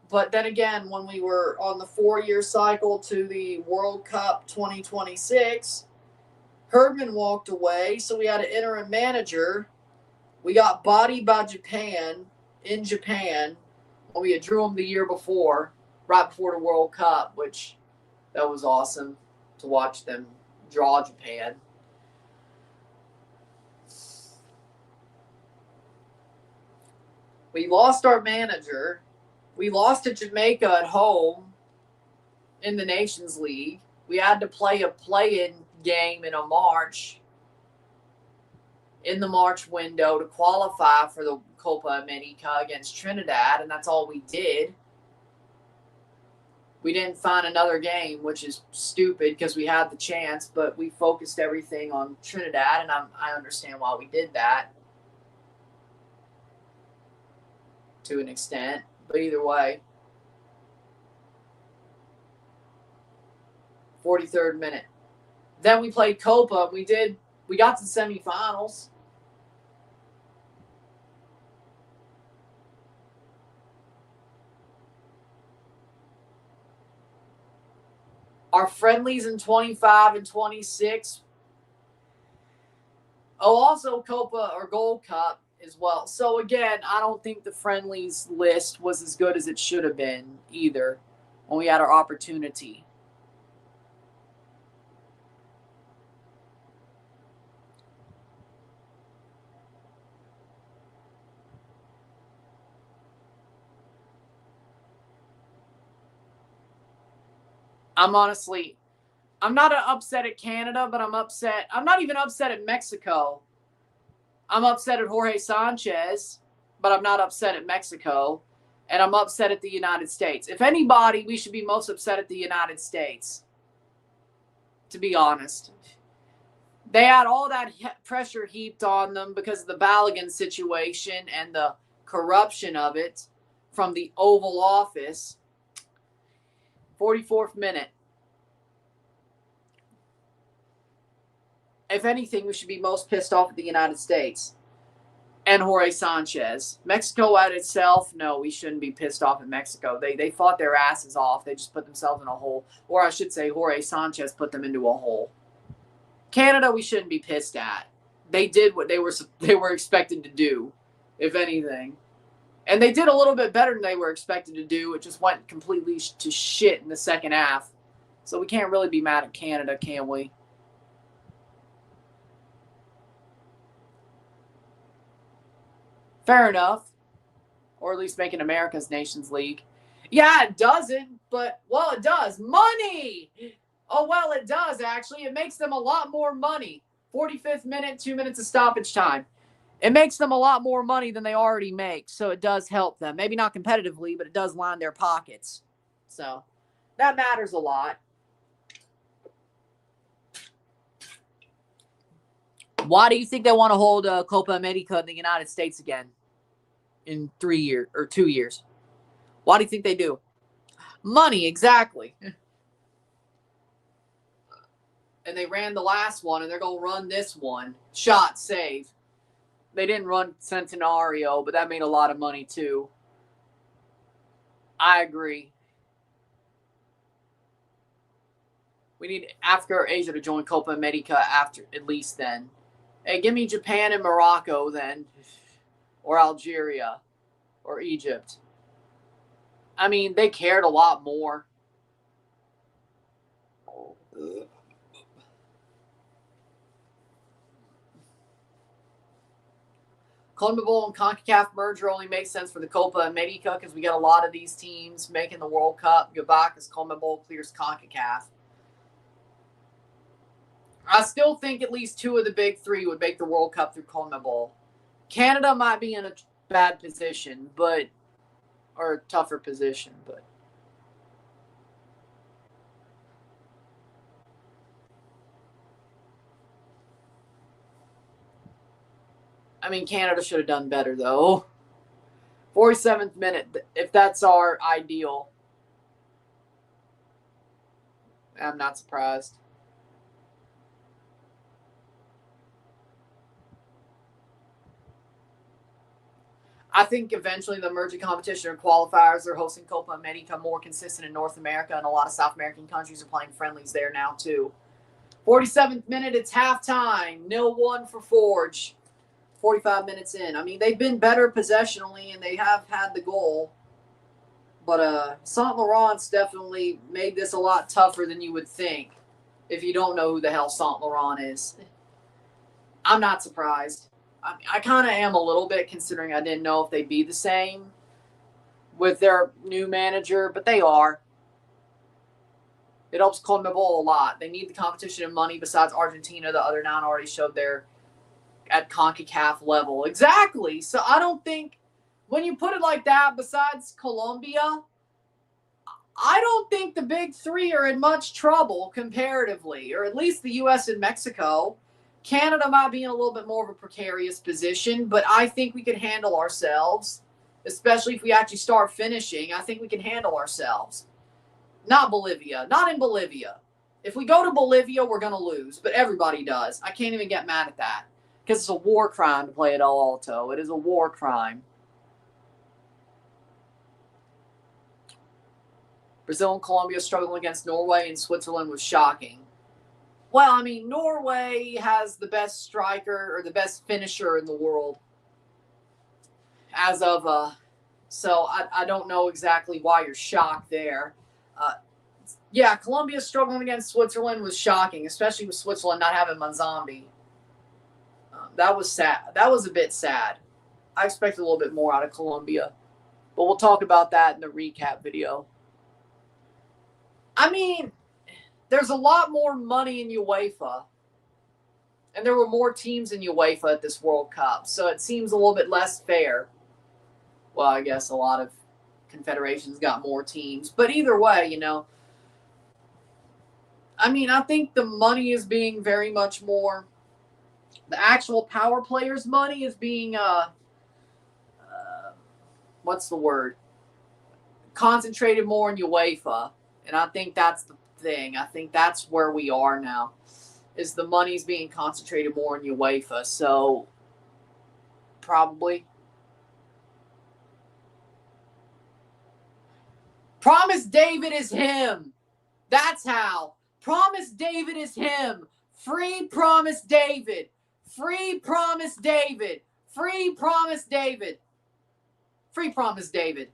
But then again, when we were on the 4-year cycle to the World Cup 2026, Herdman walked away, so we had an interim manager. We got bodied by Japan in Japan when we had drew them the year before, right before the World Cup, which that was awesome to watch them draw Japan. We lost our manager. We lost to Jamaica at home in the Nations League. We had to play a play-in game in the March window to qualify for the Copa America against Trinidad, and that's all we did. We didn't find another game, which is stupid because we had the chance, but we focused everything on Trinidad, and I understand why we did that to an extent. But either way, 43rd minute. Then we played Copa. We got to the semifinals. Our friendlies in 25 and 26. Oh, also Copa or Gold Cup as well. So again, I don't think the friendlies list was as good as it should have been either when we had our opportunity. I'm not upset at Canada, but I'm upset. I'm not even upset at Mexico. I'm upset at Jorge Sanchez, but I'm not upset at Mexico. And I'm upset at the United States. If anybody, we should be most upset at the United States, to be honest. They had all that pressure heaped on them because of the Balogun situation and the corruption of it from the Oval Office. 44th minute. If anything, we should be most pissed off at the United States. and Jorge Sanchez. Mexico at itself, no, we shouldn't be pissed off at Mexico. They fought their asses off. They just put themselves in a hole. Or I should say Jorge Sanchez put them into a hole. Canada, we shouldn't be pissed at. They did what they were expected to do, if anything. And they did a little bit better than they were expected to do. It just went completely to shit in the second half. So we can't really be mad at Canada, can we? Fair enough. Or at least making America's Nations League. Yeah, it doesn't, but, well, it does. Money! Oh, well, it does, actually. It makes them a lot more money. 45th minute, 2 minutes of stoppage time. It makes them a lot more money than they already make, so it does help them. Maybe not competitively, but it does line their pockets. So that matters a lot. Why do you think they want to hold Copa America in the United States again in 3 years or 2 years? Why do you think they do? Money, exactly. And they ran the last one, and they're going to run this one. Shot, save. They didn't run Centenario, but that made a lot of money too. I agree. We need Africa or Asia to join Copa America after, at least then. Hey, give me Japan and Morocco then. Or Algeria. Or Egypt. I mean, they cared a lot more. CONMEBOL and CONCACAF merger only makes sense for the Copa America because we got a lot of these teams making the World Cup. Goodbye because CONMEBOL clears CONCACAF. I still think at least 2 of the big 3 would make the World Cup through CONMEBOL. Canada might be in a bad position, but or a tougher position, but I mean, Canada should have done better, though. 47th minute, if that's our ideal. I'm not surprised. I think eventually the emerging competition or qualifiers are hosting Copa America more consistent in North America, and a lot of South American countries are playing friendlies there now, too. 47th minute, it's halftime. 0-1 for Forge. 45 minutes in. I mean, they've been better possessionally, and they have had the goal. But Saint-Laurent's definitely made this a lot tougher than you would think if you don't know who the hell Saint-Laurent is. I'm not surprised. I kind of am a little bit, considering I didn't know if they'd be the same with their new manager, but they are. It helps CONMEBOL a lot. They need the competition and money. Besides Argentina, the other 9 already showed they're at CONCACAF level. Exactly. So I don't think, when you put it like that, besides Colombia, I don't think the big 3 are in much trouble comparatively, or at least the U.S. and Mexico. Canada might be in a little bit more of a precarious position, but I think we can handle ourselves, especially if we actually start finishing. I think we can handle ourselves. Not Bolivia. Not in Bolivia. If we go to Bolivia, we're going to lose, but everybody does. I can't even get mad at that because it's a war crime to play at El Alto. It is a war crime. Brazil and Colombia struggling against Norway and Switzerland was shocking. Well, I mean, Norway has the best striker or the best finisher in the world as of so I don't know exactly why you're shocked there. Yeah, Colombia struggling against Switzerland was shocking, especially with Switzerland not having Manzambi. That was sad. That was a bit sad. I expected a little bit more out of Colombia, but we'll talk about that in the recap video. I mean, there's a lot more money in UEFA, and there were more teams in UEFA at this World Cup, so it seems a little bit less fair. Well, I guess a lot of confederations got more teams, but either way, you know, I mean, I think the money is being very much more, the actual power players' money is being, what's the word? Concentrated more in UEFA, and I think that's the thing. I think that's where we are now, is the money's being concentrated more in UEFA. So probably. Promise David is him. That's how. Promise David is him. Free Promise David. Free Promise David. Free Promise David. Free Promise David.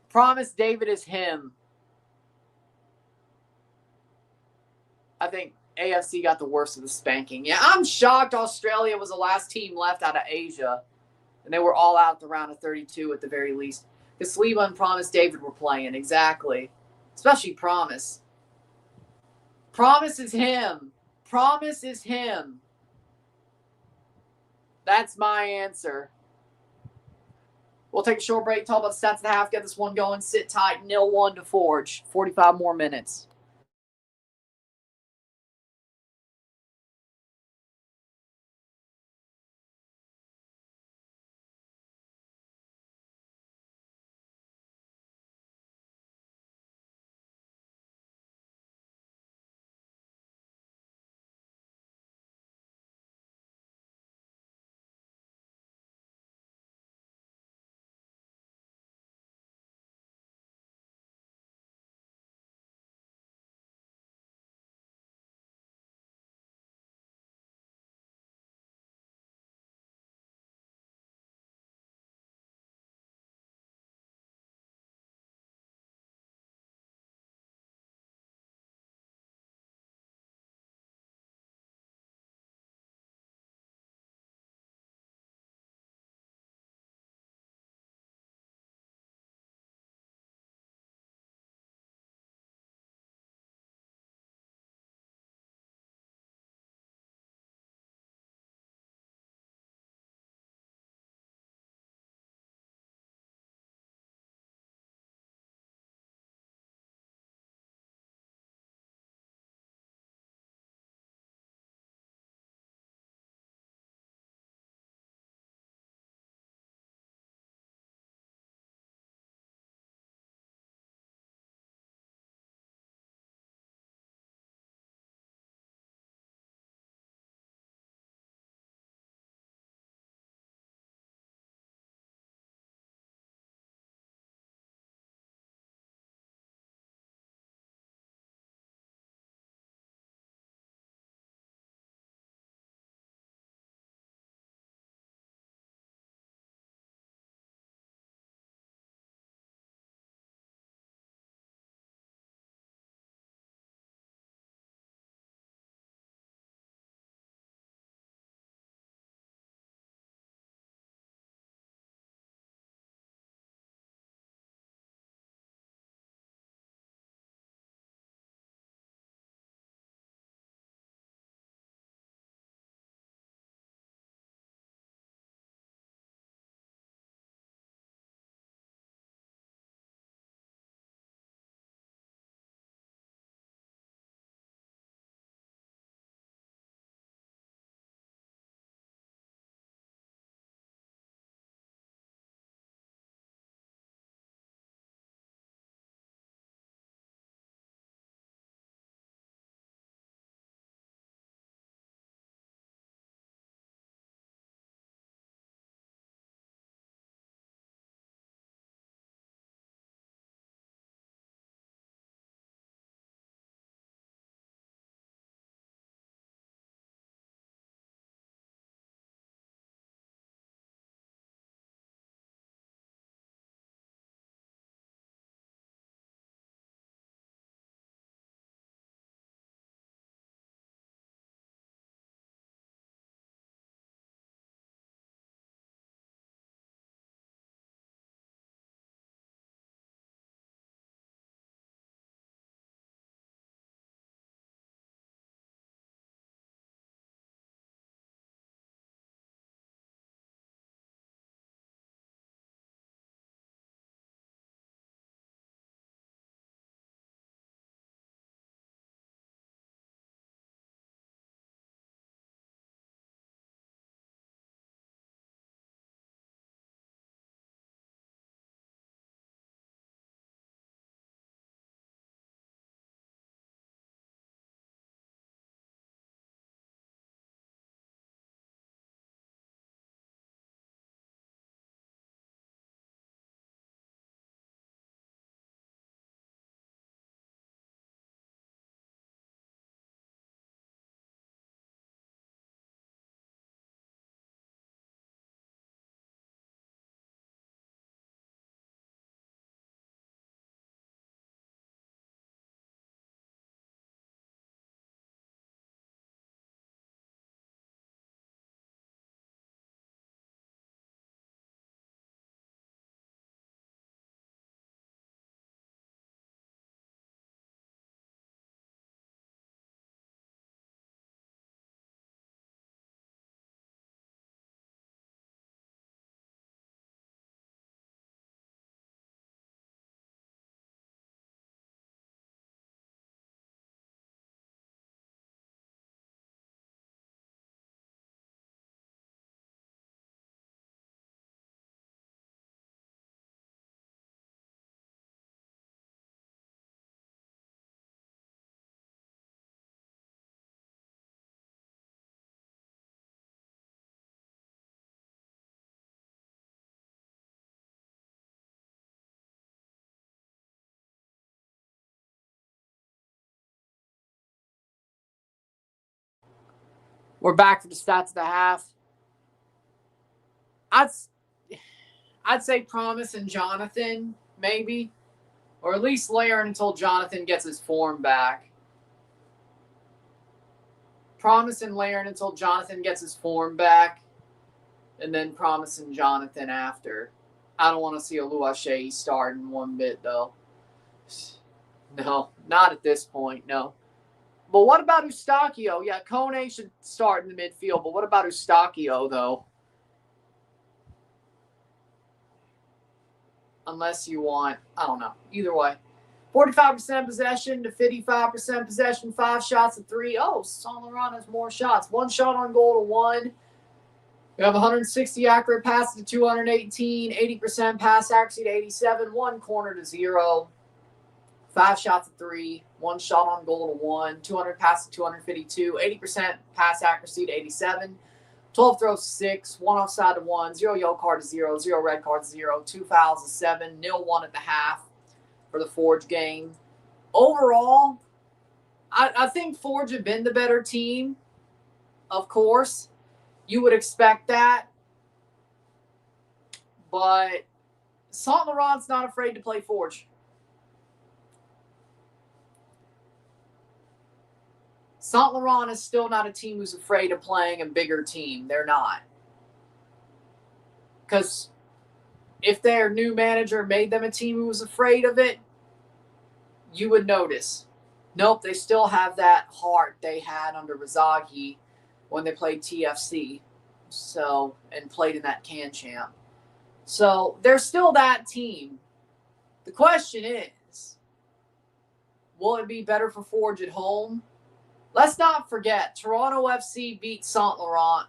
Promise David is him. I think AFC got the worst of the spanking. Yeah, I'm shocked Australia was the last team left out of Asia. And they were all out the round of 32 at the very least. Because Saliba and Promise David were playing. Exactly. Especially Promise. Promise is him. Promise is him. That's my answer. We'll take a short break, talk about the stats of the half, get this one going, sit tight, 0-1 to Forge. 45 more minutes. We're back for the stats of the half. I'd say Promise and Jonathan, maybe. Or at least Laren until Jonathan gets his form back. Promise and Laren until Jonathan gets his form back. And then Promise and Jonathan after. I don't want to see Oluwaseyi starting one bit, though. No, not at this point, no. But what about Eustachio? Yeah, Kone should start in the midfield, but what about Eustachio, though? Unless you want, I don't know. Either way. 45% possession to 55% possession, 5 shots to 3. Oh, Saint-Laurent has more shots. 1 shot on goal to 1. We have 160 accurate passes to 218, 80% pass accuracy to 87, 1 corner to 0. 5 shots to 3, 1 shot on goal to 1, 200 passes to 252, 80% pass accuracy to 87, 12 throws to 6, 1 offside to 1, 0 yellow card to 0, 0 red card to 0, 2 fouls to 7, 0-1 at the half for the Forge game. Overall, I think Forge have been the better team, of course. You would expect that. But Saint-Laurent's not afraid to play Forge. Saint-Laurent is still not a team who's afraid of playing a bigger team. They're not. Because if their new manager made them a team who was afraid of it, you would notice. Nope, they still have that heart they had under Razagi when they played TFC. So, and played in that Can Champ. So, they're still that team. The question is, will it be better for Forge at home? Let's not forget, Toronto FC beat Saint-Laurent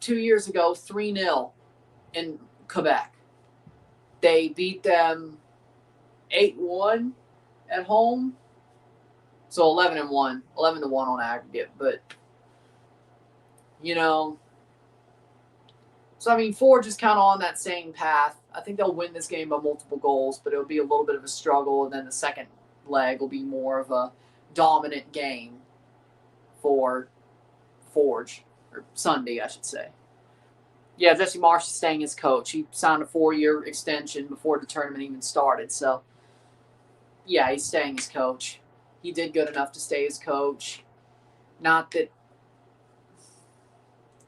2 years ago 3-0 in Quebec. They beat them 8-1 at home. So 11-1. 11-1 on aggregate. But, you know, so, I mean, Forge is kind of on that same path. I think they'll win this game by multiple goals, but it'll be a little bit of a struggle. And then the second leg will be more of a dominant game for Forge, or Sunday, I should say. Yeah, Jesse Marsh is staying as coach. He signed a 4-year extension before the tournament even started. So, yeah, he's staying as coach. He did good enough to stay as coach. Not that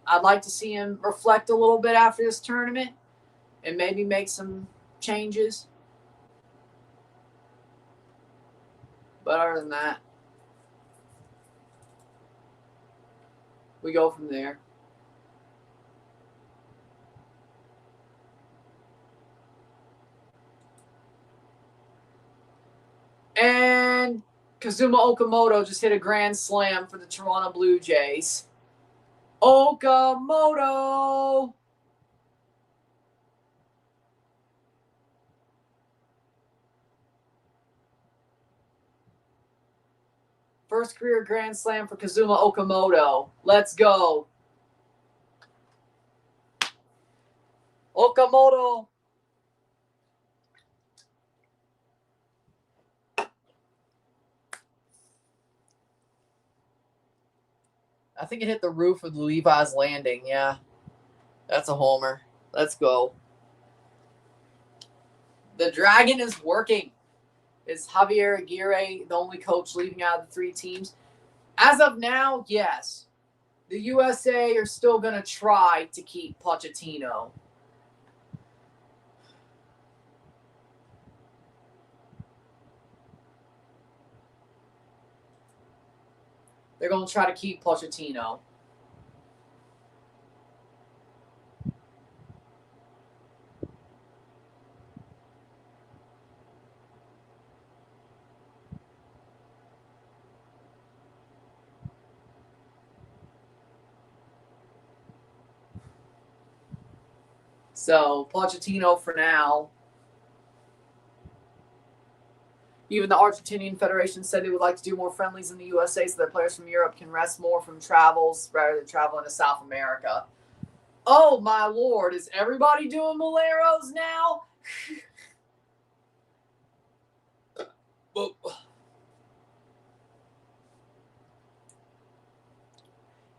I'd like to see him reflect a little bit after this tournament and maybe make some changes. But other than that, we go from there. And Kazuma Okamoto just hit a grand slam for the Toronto Blue Jays. Okamoto! First career grand slam for Kazuma Okamoto. Let's go. Okamoto. I think it hit the roof of the Levi's Landing. Yeah, that's a homer. Let's go. The Dragon is working. Is Javier Aguirre the only coach leaving out of the 3 teams? As of now, yes. The USA are still going to try to keep Pochettino. They're going to try to keep Pochettino. So, Pochettino for now. Even the Argentinian Federation said they would like to do more friendlies in the USA so that players from Europe can rest more from travels rather than traveling to South America. Oh, my Lord. Is everybody doing Moleros now?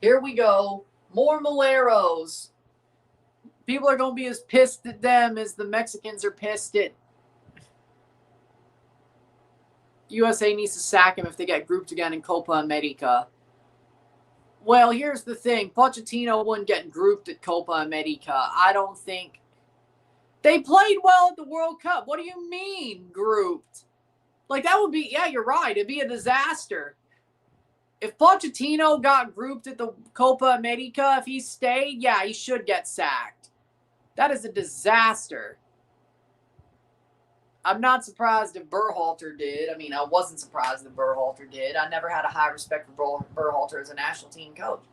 Here we go. More Moleros. People are going to be as pissed at them as the Mexicans are pissed at. USA needs to sack him if they get grouped again in Copa America. Well, here's the thing. Pochettino wouldn't get grouped at Copa America. I don't think. They played well at the World Cup. What do you mean, grouped? Like, that would be, yeah, you're right. It'd be a disaster. If Pochettino got grouped at the Copa America, if he stayed, yeah, he should get sacked. That is a disaster. I'm not surprised if Berhalter did. I mean, I wasn't surprised if Berhalter did. I never had a high respect for Berhalter as a national team coach.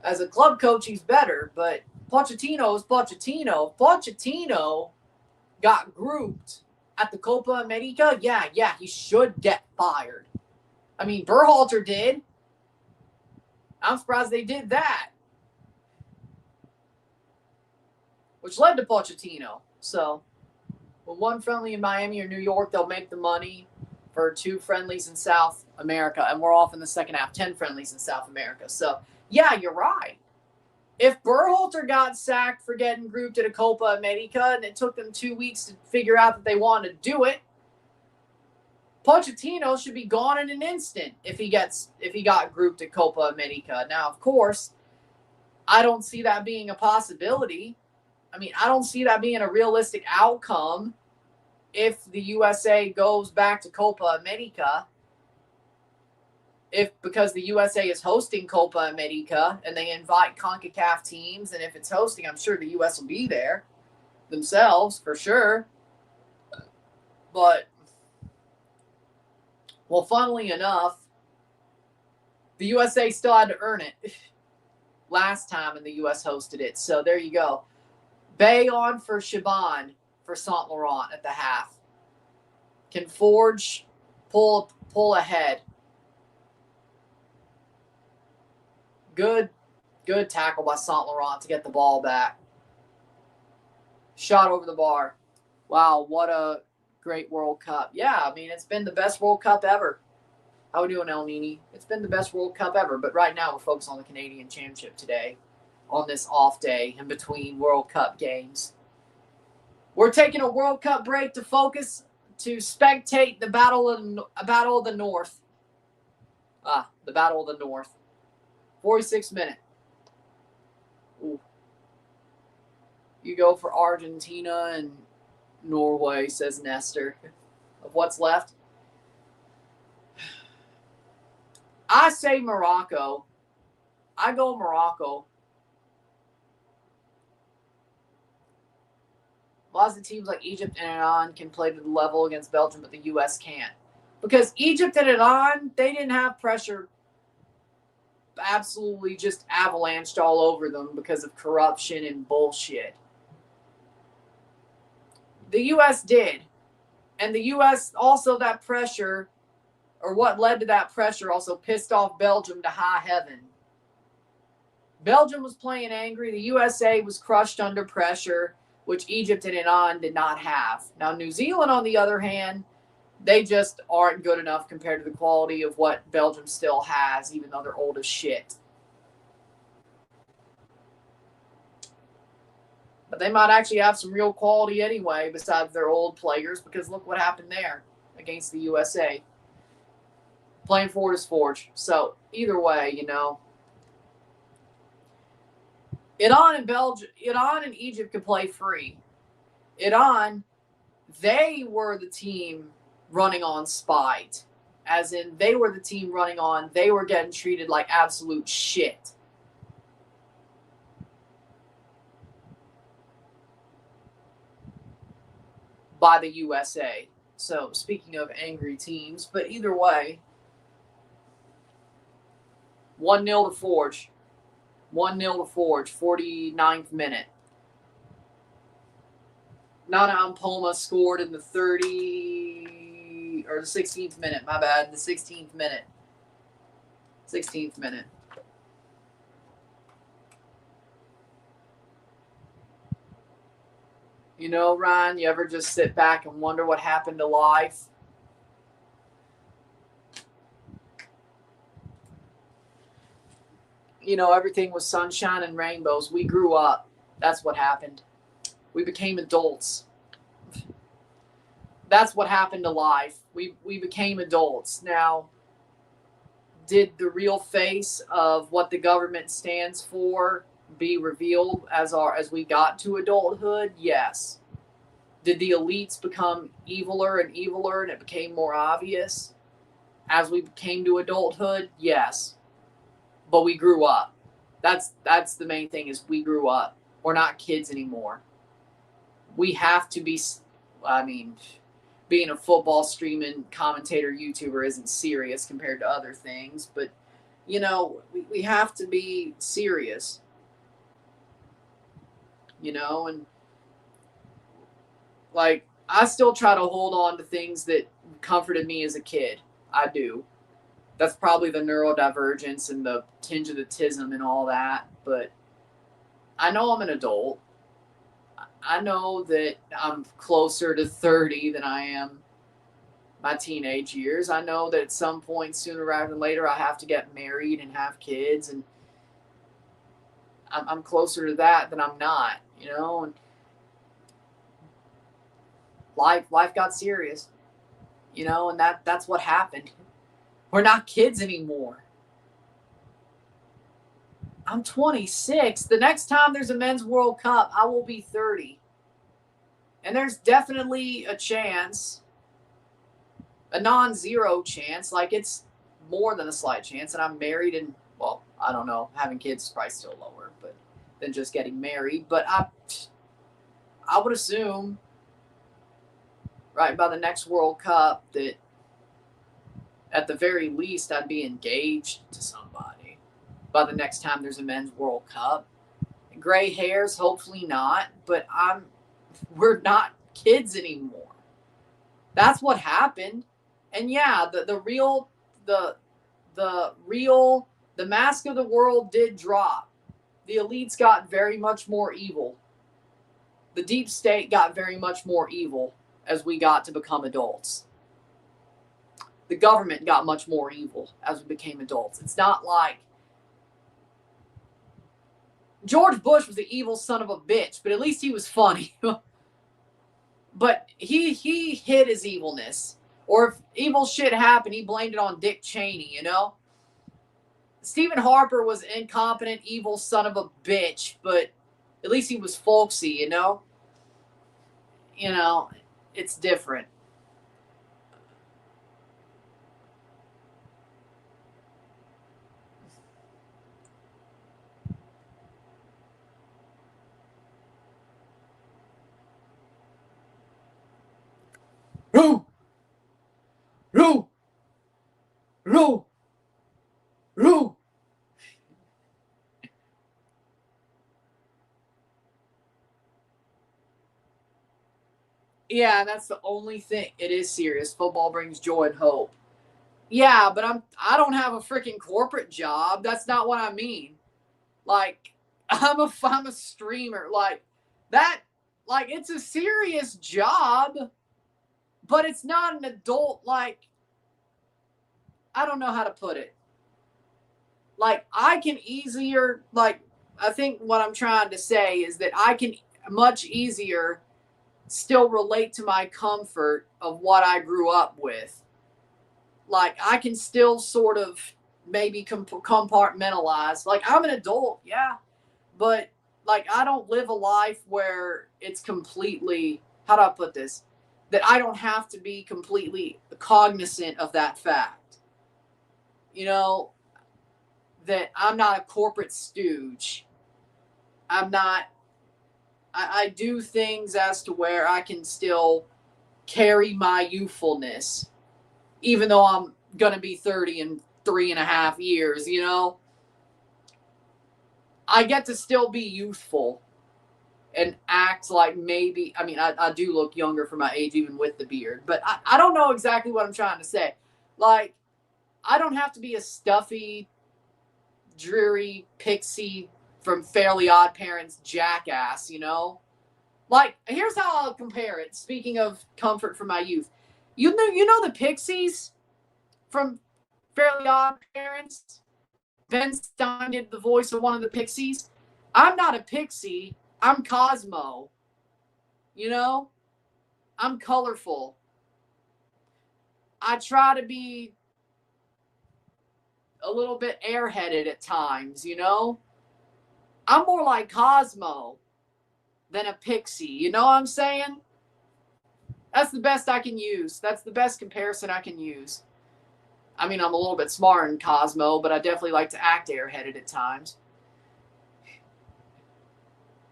As a club coach, he's better, but Pochettino is Pochettino. If Pochettino got grouped at the Copa America, yeah, he should get fired. I mean, Berhalter did. I'm surprised they did that. Which led to Pochettino. So, with one friendly in Miami or New York, they'll make the money for 2 friendlies in South America. And we're off in the second half, 10 friendlies in South America. So, yeah, you're right. If Berhalter got sacked for getting grouped at a Copa America and it took them 2 weeks to figure out that they wanted to do it, Pochettino should be gone in an instant if he got grouped at Copa America. Now, of course, I don't see that being a possibility. I mean, I don't see that being a realistic outcome if the USA goes back to Copa America. Because the USA is hosting Copa America and they invite CONCACAF teams, and if it's hosting, I'm sure the US will be there themselves for sure. But, well, funnily enough, the USA still had to earn it last time and the US hosted it. So there you go. Bay on for Shaban for Saint-Laurent at the half. Can Forge pull ahead? Good tackle by Saint-Laurent to get the ball back. Shot over the bar. Wow, what a great World Cup. Yeah, I mean, it's been the best World Cup ever. How we doing, El Nini? It's been the best World Cup ever, but right now we're focused on the Canadian Championship today on this off day in between World Cup games. We're taking a World Cup break to focus, to spectate the Battle of the North. The Battle of the North. 46 minute. Ooh. You go for Argentina and Norway, says Nestor. Of what's left? I say Morocco. I go Morocco. Lots of teams like Egypt and Iran can play to the level against Belgium, but the U.S. can't. Because Egypt and Iran, they didn't have pressure absolutely just avalanched all over them because of corruption and bullshit. The U.S. did. And the U.S. also, that pressure, or what led to that pressure, also pissed off Belgium to high heaven. Belgium was playing angry. The USA was crushed under pressure, which Egypt and Iran did not have. Now, New Zealand, on the other hand, they just aren't good enough compared to the quality of what Belgium still has, even though they're old as shit. But they might actually have some real quality anyway, besides their old players, because look what happened there against the USA. Playing forward is Forge. So, either way, you know. Iran and Egypt could play free. Iran, they were the team running on spite. As in, they were the team running on. They were getting treated like absolute shit. By the USA. So, speaking of angry teams, but either way, 1-0 to Forge. 1-0 to Forge, 49th minute. Nana Ampoma scored in the 16th minute, my bad. The 16th minute. 16th minute. You know, Ryan, you ever just sit back and wonder what happened to life? everything was sunshine and rainbows. We grew up. That's what happened. We became adults. That's what happened to life. We became adults. Now, did the real face of what the government stands for be revealed as we got to adulthood? Yes. Did the elites become eviler and eviler and it became more obvious as we came to adulthood? Yes. But we grew up. That's the main thing, is we grew up. We're not kids anymore. We have to be, being a football streaming commentator YouTuber isn't serious compared to other things, but we have to be serious. And like, I still try to hold on to things that comforted me as a kid. I do. That's probably the neurodivergence and the tinge of the autism and all that. But I know I'm an adult. I know that I'm closer to 30 than I am my teenage years. I know that at some point, sooner rather than later, I have to get married and have kids. And I'm closer to that than I'm not, And life got serious, and that's what happened. We're not kids anymore. I'm 26. The next time there's a Men's World Cup, I will be 30. And there's definitely a chance, a non-zero chance, like it's more than a slight chance. And I'm married and, well, I don't know, having kids is probably still lower than just getting married. But I would assume right by the next World Cup that at the very least I'd be engaged to somebody by the next time there's a Men's World Cup. Gray hairs, hopefully not, but we're not kids anymore. That's what happened. And yeah, the mask of the world did drop. The elites got very much more evil. The deep state got very much more evil as we got to become adults. The government got much more evil as we became adults. It's not like George Bush was the evil son of a bitch, but at least he was funny. But he hid his evilness. Or if evil shit happened, he blamed it on Dick Cheney, Stephen Harper was an incompetent, evil son of a bitch, but at least he was folksy, It's different. Roo! Roo! Roo! Roo! Yeah, that's the only thing. It is serious. Football brings joy and hope. Yeah, but I don't have a freaking corporate job. That's not what I mean. Like, I'm a streamer. Like that, like, it's a serious job, but it's not an adult, like, I don't know how to put it. Like, I can easier, like, I think what I'm trying to say is that I can much easier still relate to my comfort of what I grew up with. Like, I can still sort of maybe compartmentalize. Like, I'm an adult, yeah, but, like, I don't live a life where it's completely, how do I put this? That I don't have to be completely cognizant of that fact. That I'm not a corporate stooge. I do things as to where I can still carry my youthfulness, even though I'm going to be 30 in 3.5 years, I get to still be youthful and act like maybe, I do look younger for my age, even with the beard, but I don't know exactly what I'm trying to say. Like, I don't have to be a stuffy, dreary pixie from Fairly Odd Parents jackass, Like, here's how I'll compare it. Speaking of comfort from my youth, you know the Pixies from Fairly Odd Parents? Ben Stein did the voice of one of the Pixies. I'm not a pixie. I'm Cosmo. You know? I'm colorful. I try to be a little bit airheaded at times, you know? I'm more like Cosmo than a pixie. You know what I'm saying? That's the best I can use. That's the best comparison I can use. I mean, I'm a little bit smarter than Cosmo, but I definitely like to act airheaded at times.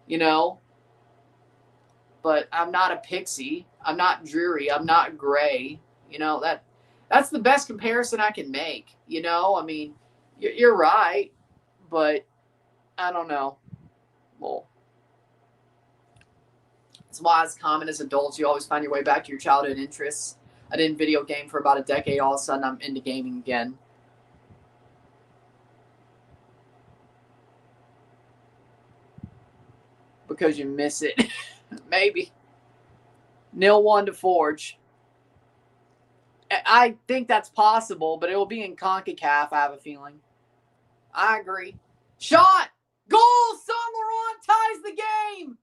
You know? But I'm not a pixie. I'm not dreary. I'm not gray. You know, that's the best comparison I can make. You know, I mean, you're right, but I don't know. Well, it's why it's common as adults, you always find your way back to your childhood interests. I didn't video game for about a decade. All of a sudden, I'm into gaming again. Because you miss it. Maybe. 0-1 to Forge. I think that's possible, but it will be in CONCACAF, I have a feeling. I agree. Shot! Goal! Saint-Laurent ties the game!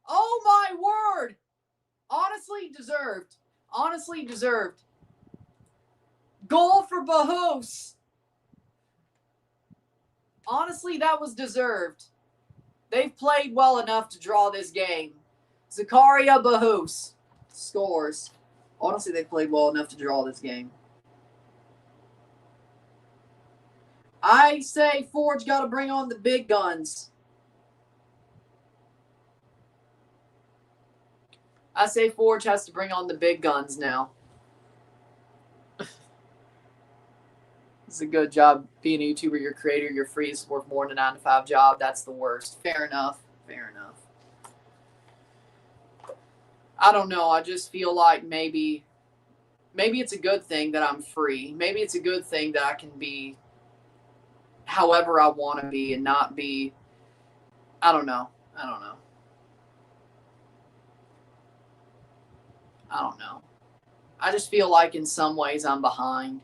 Oh my word! Honestly deserved. Honestly deserved. Goal for Bahus. Honestly, that was deserved. They've played well enough to draw this game. Zakaria Bahus scores. Honestly, they played well enough to draw this game. I say Forge got to bring on the big guns. I say Forge has to bring on the big guns now. It's a good job being a YouTuber, you're a creator, you're free, it's worth more than a 9-to-5 job. That's the worst. Fair enough. Fair enough. I don't know. I just feel like maybe it's a good thing that I'm free. Maybe it's a good thing that I can be however I want to be and not be, I don't know. I don't know. I just feel like in some ways I'm behind.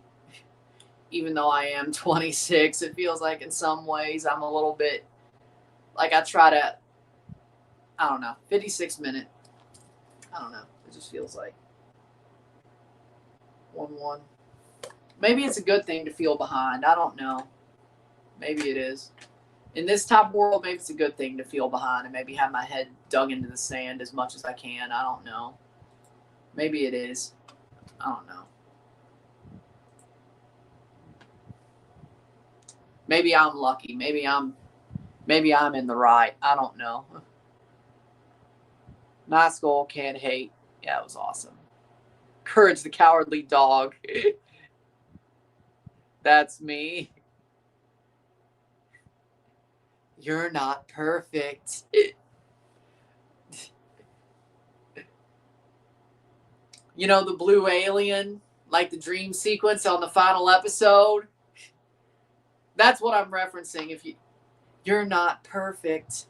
Even though I am 26, it feels like in some ways I'm a little bit, like I try to, I don't know, 56 minute. I don't know. It just feels like 1-1. Maybe it's a good thing to feel behind. I don't know. Maybe it is. In this type of world, maybe it's a good thing to feel behind and maybe have my head dug into the sand as much as I can. I don't know. Maybe it is. I don't know. Maybe I'm lucky. Maybe I'm in the right. I don't know. Nice goal. Can't hate. Yeah, it was awesome. Courage the Cowardly Dog. That's me. You're not perfect. You know, the blue alien, like the dream sequence on the final episode. That's what I'm referencing. If you're not perfect.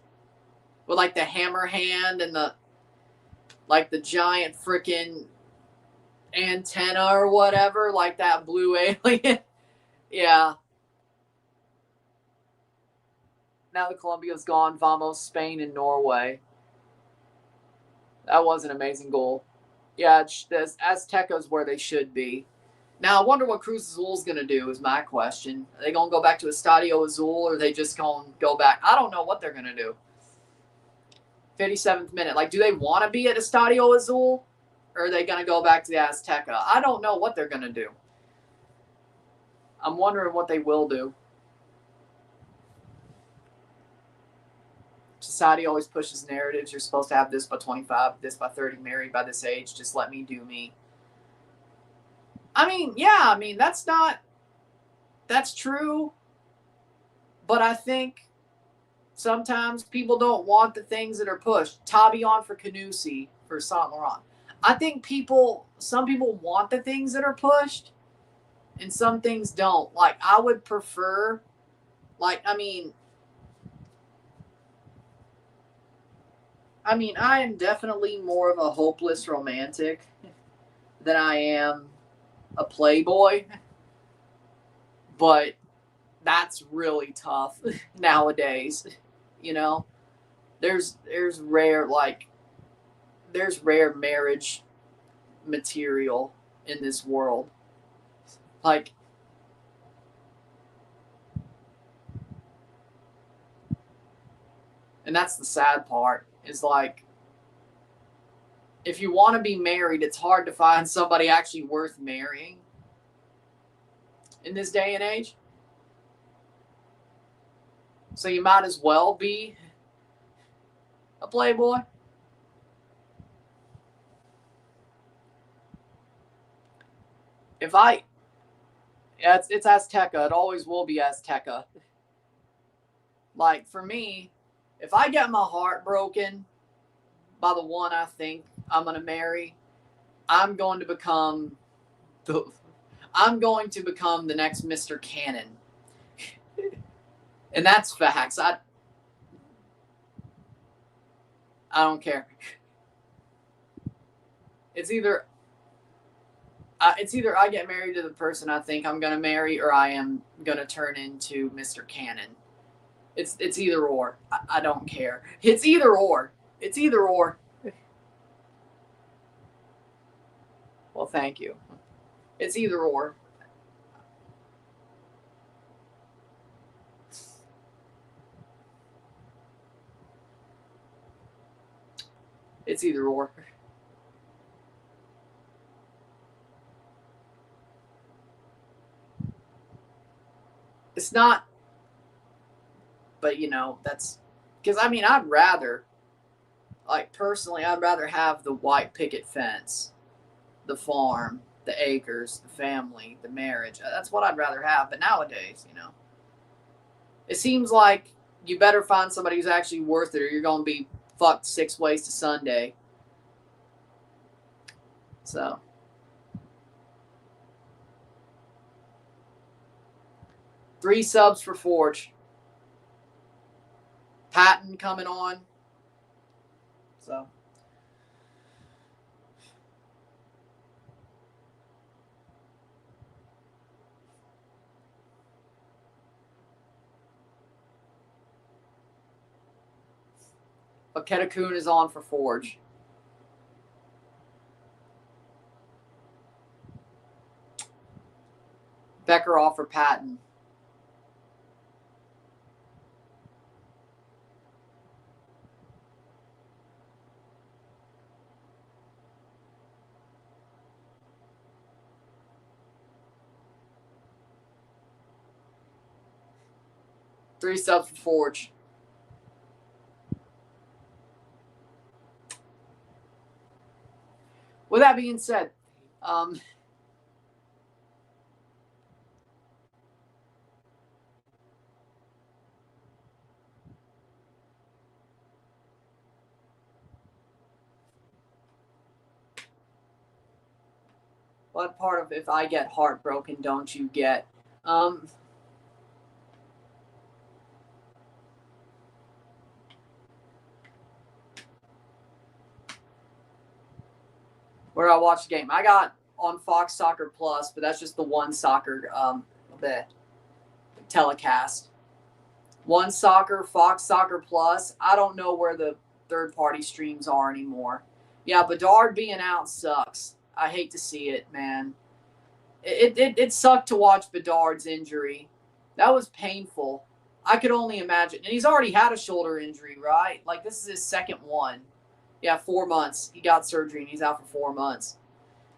With like the hammer hand and the giant freaking antenna or whatever, like that blue alien. Yeah. Now the Colombia's gone. Vamos, Spain, and Norway. That was an amazing goal. Yeah, Aztecas where they should be. Now, I wonder what Cruz Azul's going to do is my question. Are they going to go back to Estadio Azul or are they just going to go back? I don't know what they're going to do. 57th minute. Like, do they want to be at Estadio Azul or are they going to go back to the Azteca? I don't know what they're going to do. I'm wondering what they will do. Society always pushes narratives. You're supposed to have this by 25, this by 30, married by this age. Just let me do me. I mean, yeah, that's true. But I think sometimes people don't want the things that are pushed. Tabion for Canusi for Saint-Laurent. I think some people want the things that are pushed and some things don't. Like, I would prefer, I am definitely more of a hopeless romantic than I am a playboy. But that's really tough nowadays. You know, there's rare marriage material in this world. Like, and that's the sad part, is like, if you want to be married, it's hard to find somebody actually worth marrying in this day and age. So you might as well be a playboy. It's Azteca. It always will be Azteca. Like, for me, if I get my heart broken by the one I think I'm going to marry, I'm going to become the next Mr. Cannon. And that's facts. I don't care. It's either I get married to the person I think I'm going to marry, or I am going to turn into Mr. Cannon. It's either or. I don't care. It's either or. It's either or. Well, thank you. It's either or. It's either or. It's not, but that's because I'd rather, like, personally, I'd rather have the white picket fence, the farm, the acres, the family, the marriage. That's what I'd rather have. But nowadays, it seems like you better find somebody who's actually worth it, or you're going to be fucked 6 ways to Sunday. So. Three subs for Forge. Patton coming on. So. Ketakun is on for Forge. Becker off for Patton. Three subs for Forge. With that being said, what part of if I get heartbroken don't you get? Where do I watch the game? I got on Fox Soccer Plus, but that's just the one soccer the telecast. One Soccer, Fox Soccer Plus. I don't know where the third-party streams are anymore. Yeah, Bedard being out sucks. I hate to see it, man. It sucked to watch Bedard's injury. That was painful. I could only imagine. And he's already had a shoulder injury, right? Like, this is his second one. Yeah, 4 months. He got surgery, and he's out for 4 months.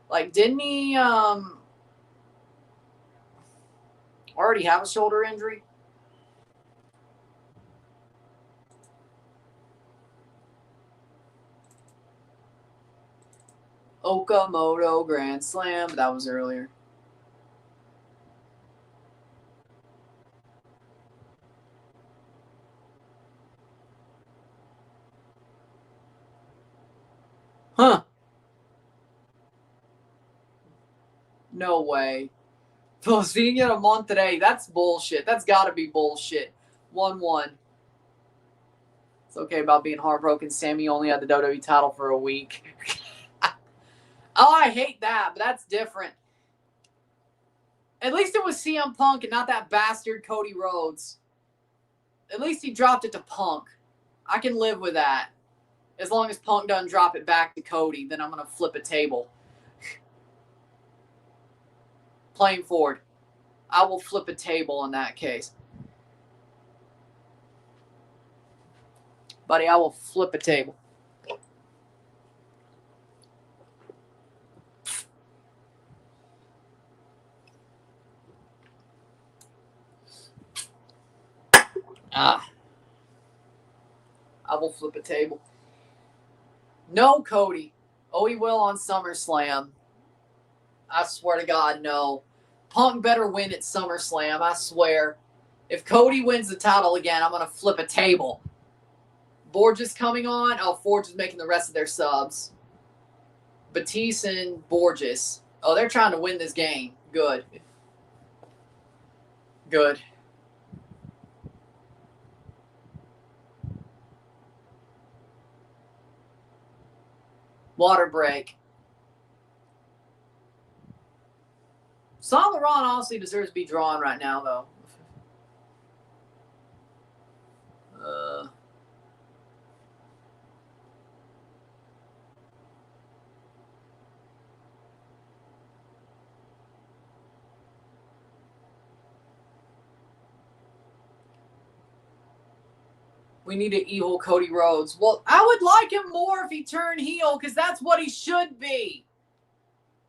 Like, didn't he already have a shoulder injury? Okamoto Grand Slam. That was earlier. Huh. No way. Pocinha to Monterrey. That's bullshit. That's got to be bullshit. 1-1. It's okay about being heartbroken. Sammy only had the WWE title for a week. Oh, I hate that, but that's different. At least it was CM Punk and not that bastard Cody Rhodes. At least he dropped it to Punk. I can live with that. As long as Punk doesn't drop it back to Cody, then I'm going to flip a table. Playing forward. I will flip a table in that case. Buddy, I will flip a table. I will flip a table. No, Cody. Oh, he will on SummerSlam. I swear to God, no. Punk better win at SummerSlam, I swear. If Cody wins the title again, I'm going to flip a table. Borges coming on. Oh, Forge is making the rest of their subs. Batiste and Borges. Oh, they're trying to win this game. Good. Good. Water break. Saint-Laurent honestly deserves to be drawn right now, though. We need an evil Cody Rhodes. Well, I would like him more if he turned heel, because that's what he should be.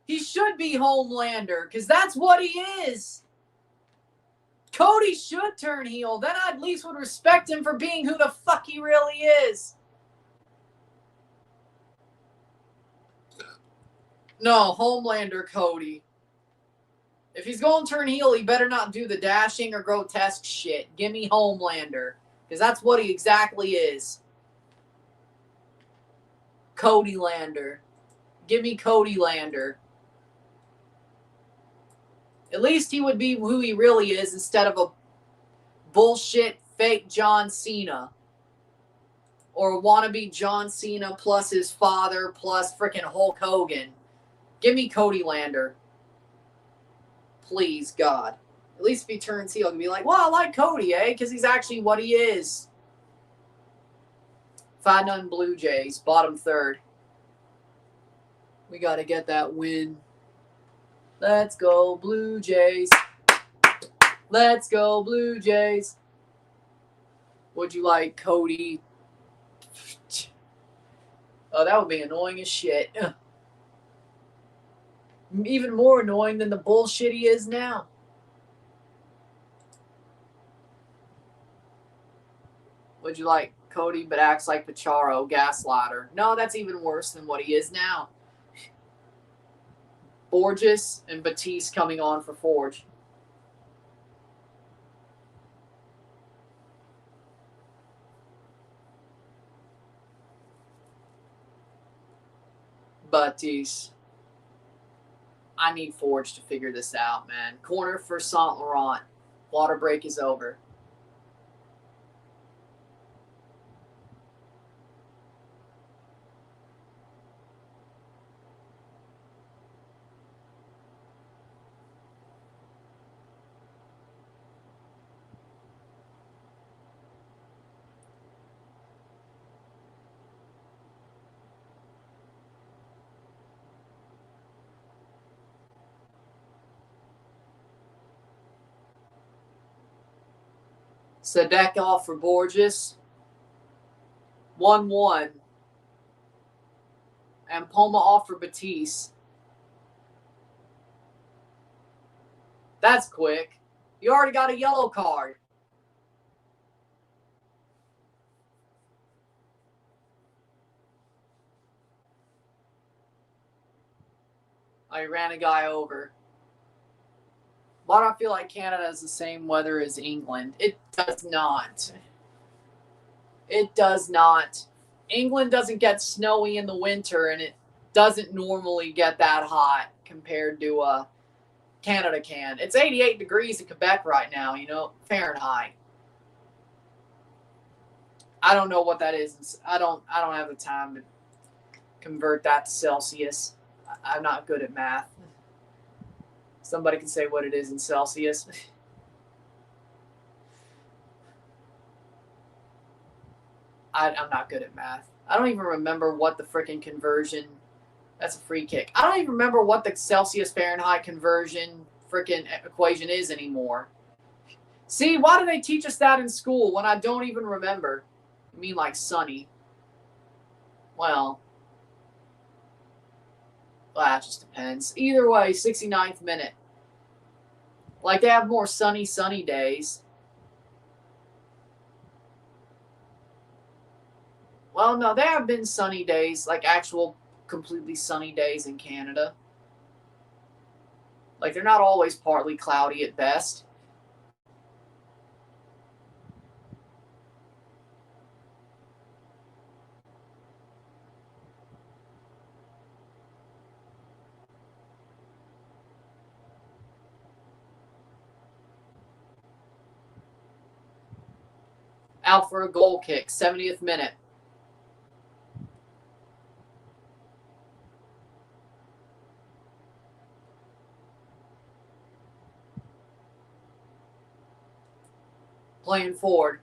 He should be Homelander, because that's what he is. Cody should turn heel. Then I at least would respect him for being who the fuck he really is. No, Homelander Cody. If he's going to turn heel, he better not do the dashing or grotesque shit. Give me Homelander. Because that's what he exactly is. Cody Lander. Give me Cody Lander. At least he would be who he really is instead of a bullshit fake John Cena. Or a wannabe John Cena plus his father plus freaking Hulk Hogan. Give me Cody Lander. Please, God. At least if he turns heel, he can be like, well, I like Cody, eh? Because he's actually what he is. 5-0 Blue Jays, bottom third. We got to get that win. Let's go, Blue Jays. Let's go, Blue Jays. Would you like Cody? Oh, that would be annoying as shit. Even more annoying than the bullshit he is now. Would you like Cody but acts like Pacharo, gaslighter? No, that's even worse than what he is now. Borges and Batiste coming on for Forge. Batiste. I need Forge to figure this out, man. Corner for Saint-Laurent. Water break is over. Sadek off for Borges. 1-1. And Poma off for Batiste. That's quick. You already got a yellow card. I ran a guy over. Why do I feel like Canada has the same weather as England? It does not. It does not. England doesn't get snowy in the winter, and it doesn't normally get that hot compared to Canada can. It's 88 degrees in Quebec right now, Fahrenheit. I don't know what that is. I don't have the time to convert that to Celsius. I'm not good at math. Somebody can say what it is in Celsius. I'm not good at math. I don't even remember what the freaking conversion. That's a free kick. I don't even remember what the Celsius Fahrenheit conversion freaking equation is anymore. See, why do they teach us that in school when I don't even remember? You mean like sunny? Well, that just depends. Either way, 69th minute. Like, they have more sunny days. Well, no, there have been sunny days, like actual completely sunny days in Canada. Like, they're not always partly cloudy at best. Out for a goal kick, 70th minute. Playing forward.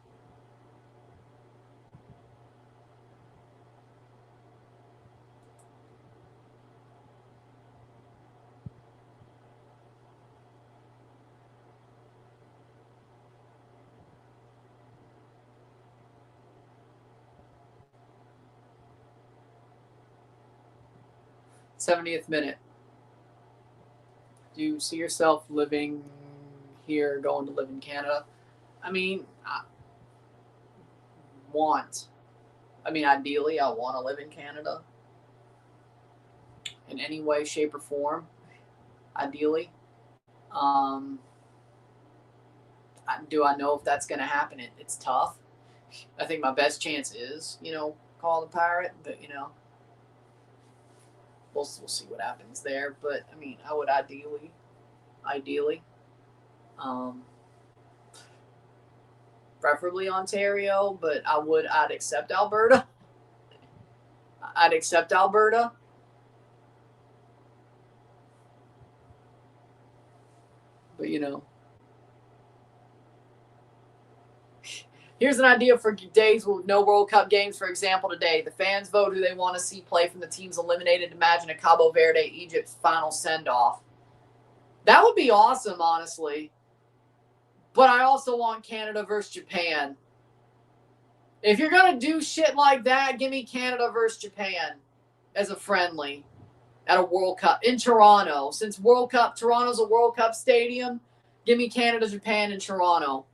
'70th minute. Do you see yourself living here, going to live in Canada? I mean, ideally, I want to live in Canada in any way, shape, or form. Ideally. Do I know if that's going to happen? It's tough. I think my best chance is, call the Pirate, but, we'll see what happens there. But, I would ideally, preferably Ontario, but I'd accept Alberta. But, here's an idea for days with no World Cup games, for example, today. The fans vote who they want to see play from the teams eliminated. Imagine a Cabo Verde, Egypt final send-off. That would be awesome, honestly. But I also want Canada versus Japan. If you're going to do shit like that, give me Canada versus Japan as a friendly at a World Cup in Toronto. Since Toronto's a World Cup stadium, give me Canada, Japan, and Toronto.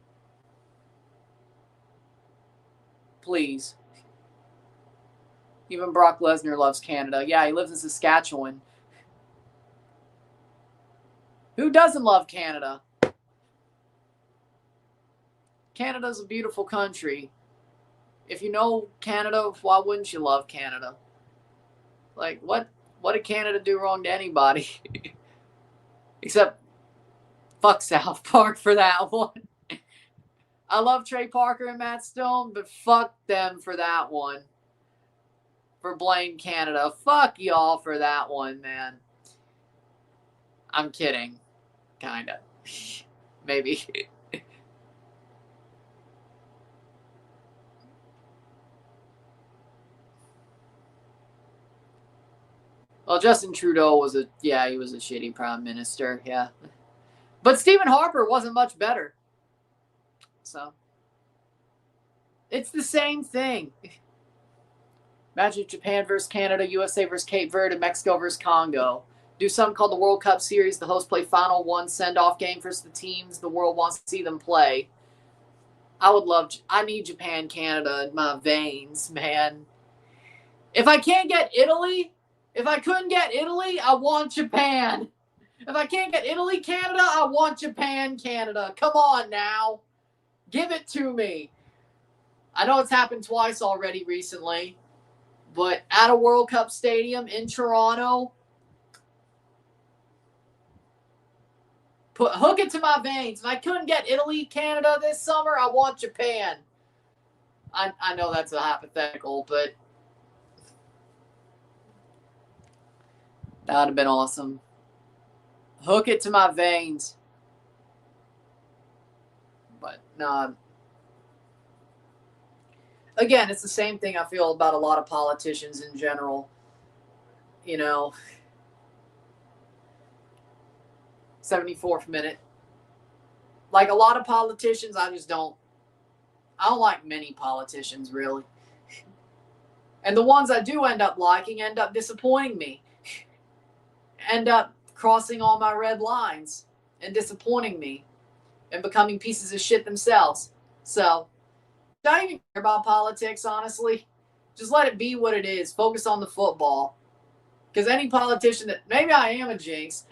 Please. Even Brock Lesnar loves Canada. Yeah, he lives in Saskatchewan. Who doesn't love Canada? Canada's a beautiful country. If you know Canada, why wouldn't you love Canada? Like, what did Canada do wrong to anybody? Except fuck South Park for that one. I love Trey Parker and Matt Stone, but fuck them for that one. For Blame Canada. Fuck y'all for that one, man. I'm kidding. Kinda. Maybe. Well, Justin Trudeau was a shitty prime minister, yeah. But Stephen Harper wasn't much better. So, it's the same thing. Imagine Japan versus Canada, USA versus Cape Verde, Mexico versus Congo. Do something called the World Cup Series. The hosts play final one send-off game versus the teams the world wants to see them play. I need Japan, Canada in my veins, man. If I couldn't get Italy, I want Japan. If I can't get Italy, Canada, I want Japan, Canada. Come on now. Give it to me. I know it's happened twice already recently, but at a World Cup stadium in Toronto, hook it to my veins. If I couldn't get Italy, Canada this summer, I want Japan. I know that's a hypothetical, but that would have been awesome. Hook it to my veins. But no. Again, it's the same thing I feel about a lot of politicians in general. 74th minute. Like a lot of politicians, I don't like many politicians, really. And the ones I do end up liking end up disappointing me. End up crossing all my red lines and disappointing me and becoming pieces of shit themselves. So, don't even care about politics, honestly. Just let it be what it is. Focus on the football. Because any politician that, maybe I am a jinx.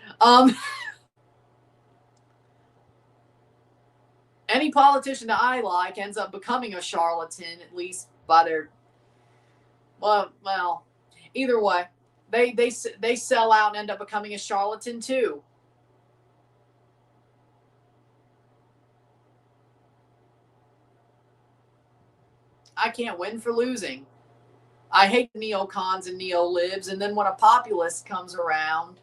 Any politician that I like ends up becoming a charlatan, at least by their, well, either way, they sell out and end up becoming a charlatan too. I can't win for losing. I hate neocons and neolibs, and then when a populist comes around,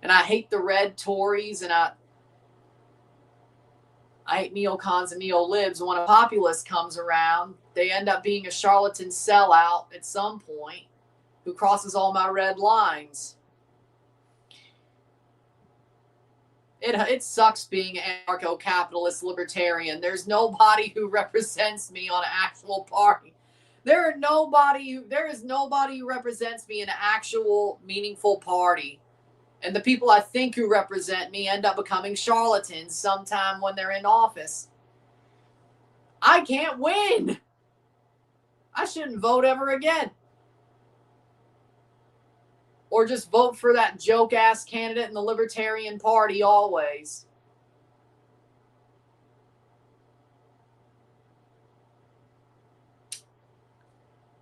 and I hate the red Tories, and I hate neocons and neolibs, and when a populist comes around, they end up being a charlatan sellout at some point who crosses all my red lines. It sucks being anarcho-capitalist libertarian. There's nobody who represents me on an actual party. There is nobody who represents me in an actual meaningful party. And the people I think who represent me end up becoming charlatans sometime when they're in office. I can't win. I shouldn't vote ever again. Or just vote for that joke-ass candidate in the Libertarian Party always.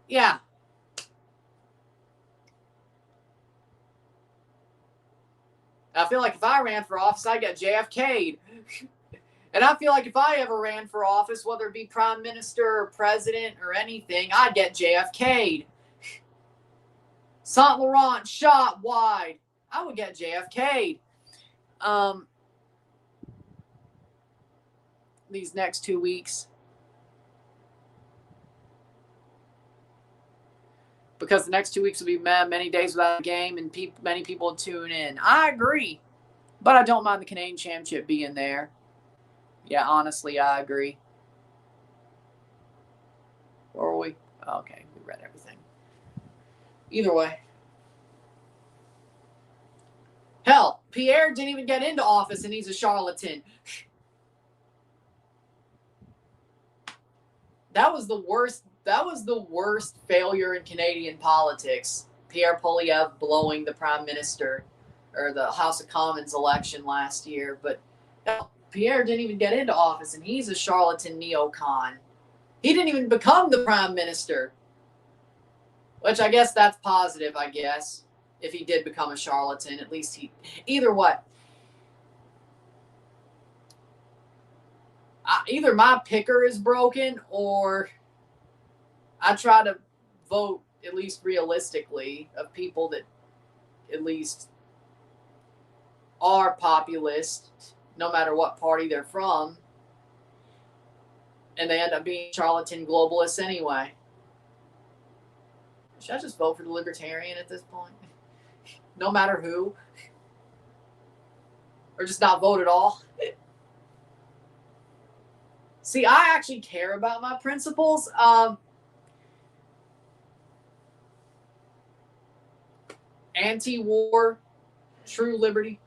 Yeah. I feel like if I ran for office, I'd get JFK'd. And I feel like if I ever ran for office, whether it be prime minister or president or anything, I'd get JFK'd. Saint-Laurent shot wide. I would get JFK'd. These next 2 weeks. Because the next 2 weeks will be many days without a game and many people will tune in. I agree. But I don't mind the Canadian Championship being there. Yeah, honestly, I agree. Where are we? Okay, we read everything. Either way. Hell, Pierre didn't even get into office and he's a charlatan. That was the worst failure in Canadian politics. Pierre Poilievre blowing the prime minister or the House of Commons election last year. But hell, Pierre didn't even get into office and he's a charlatan neocon. He didn't even become the prime minister. Which I guess that's positive, I guess. If he did become a charlatan, at least either way. Either my picker is broken or I try to vote at least realistically of people that at least are populist, no matter what party they're from, and they end up being charlatan globalists anyway. Should I just vote for the Libertarian at this point? No matter who? Or just not vote at all? See, I actually care about my principles. Anti-war, true liberty.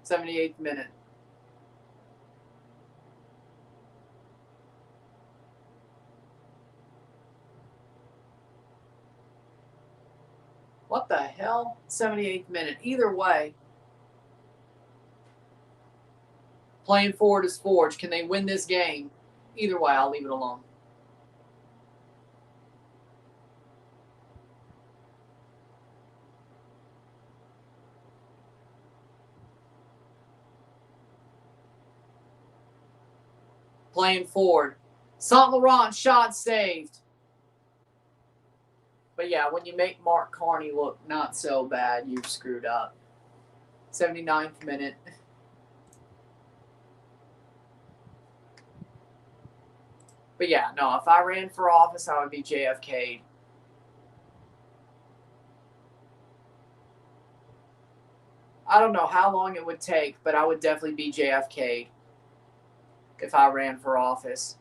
'78th minute. What the hell? 78th minute. Either way. Playing forward is forged. Can they win this game? Either way, I'll leave it alone. playing forward. Saint-Laurent shot saved. But yeah, when you make Mark Carney look not so bad, you've screwed up. 79th minute. But yeah, no, if I ran for office, I would be JFK'd. I don't know how long it would take, but I would definitely be JFK'd if I ran for office.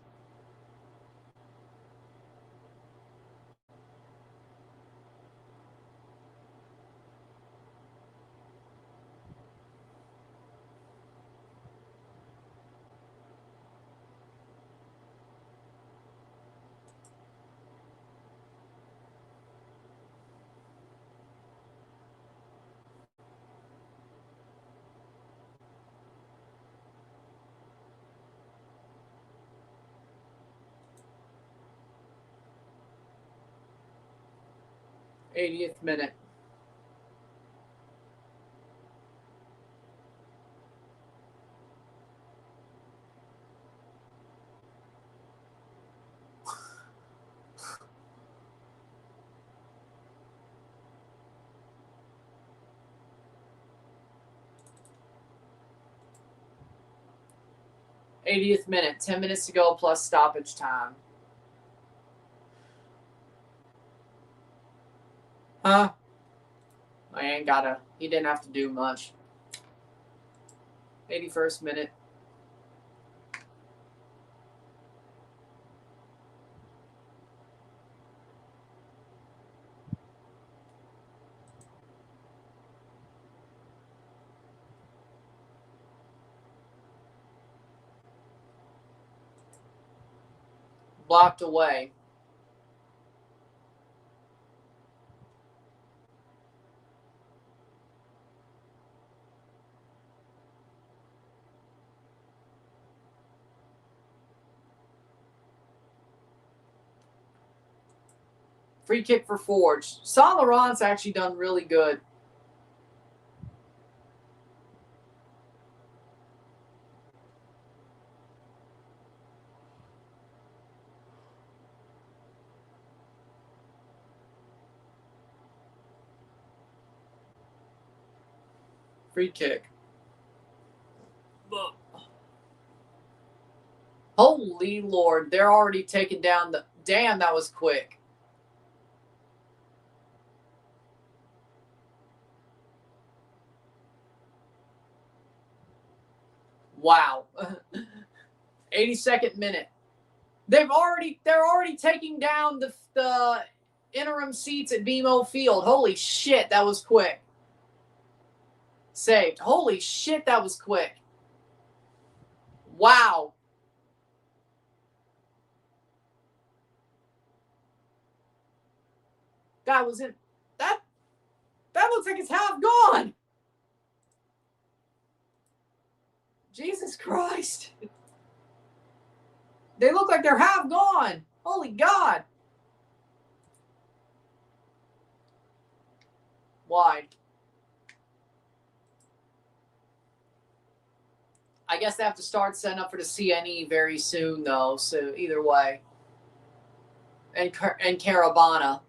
'80th minute. '80th minute. 10 minutes to go plus stoppage time. Huh? I ain't gotta. He didn't have to do much. 81st minute. Blocked away. Free kick for Forge. Saint-Laurent's actually done really good. Free kick. Holy Lord, they're already taking down the... Damn, that was quick. Wow. 82nd minute. They're already taking down the interim seats at BMO Field. Holy shit, that was quick. Saved. Holy shit, that was quick. Wow. That was it. That looks like it's half gone. Jesus Christ. They look like they're half gone. Holy God. Wide. I guess they have to start setting up for the CNE very soon, though. So either way. And Caravana.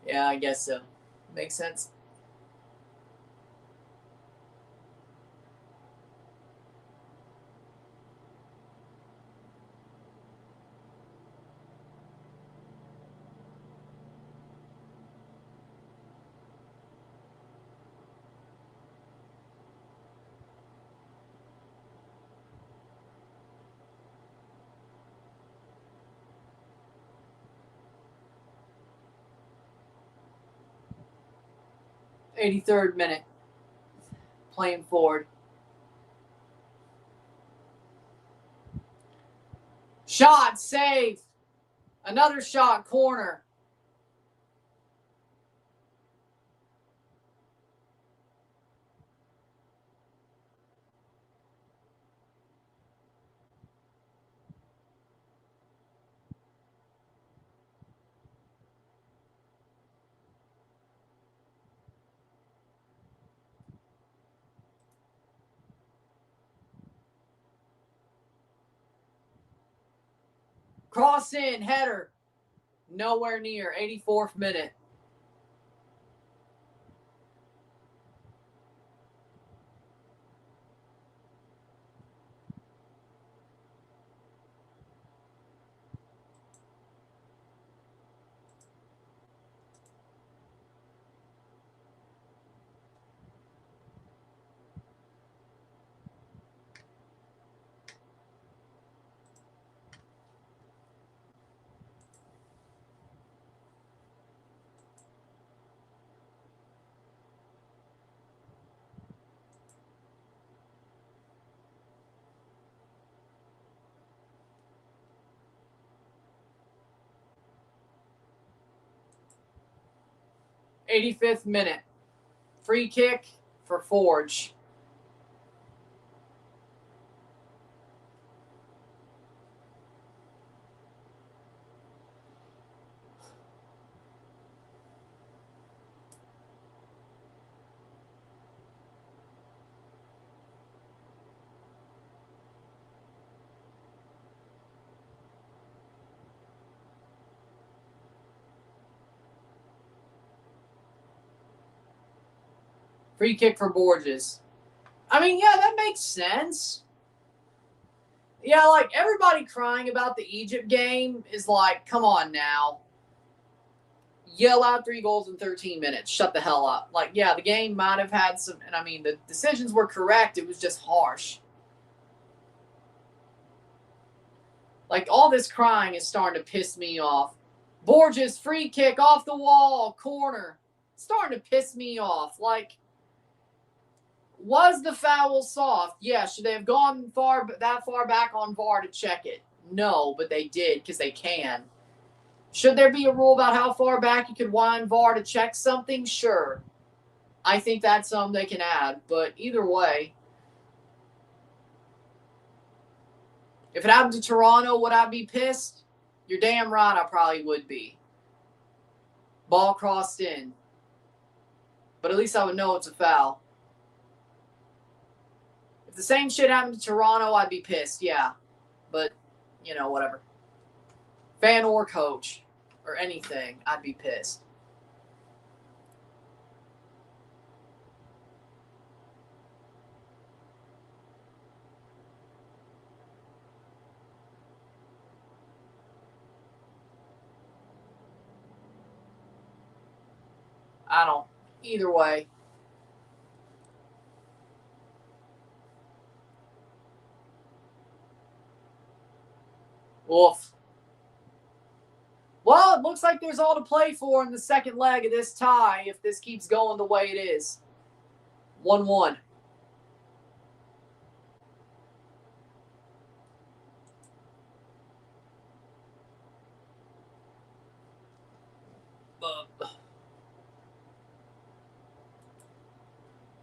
Yeah, I guess so. Makes sense. '83rd minute. Playing forward. Shot, save. Another shot, corner. Cross in, header. Nowhere near. 84th minute. '85th minute. Free kick for Forge. Free kick for Borges. I mean, yeah, that makes sense. Yeah, like everybody crying about the Egypt game is like, come on now. Yell out 3 goals in 13 minutes. Shut the hell up. Like, yeah, the game might have had some, and I mean, the decisions were correct. It was just harsh. Like, all this crying is starting to piss me off. Borges, free kick off the wall, corner. Starting to piss me off. Like, was the foul soft? Yeah. Should they have gone that far back on VAR to check it? No, but they did because they can. Should there be a rule about how far back you could wind VAR to check something? Sure. I think that's something they can add. But either way, if it happened to Toronto, would I be pissed? You're damn right I probably would be. Ball crossed in. But at least I would know it's a foul. If the same shit happened to Toronto, I'd be pissed, yeah. But, you know, whatever. Fan or coach or anything, I'd be pissed. I don't. Either way. Wolff. Well, it looks like there's all to play for in the second leg of this tie if this keeps going the way it is. 1-1.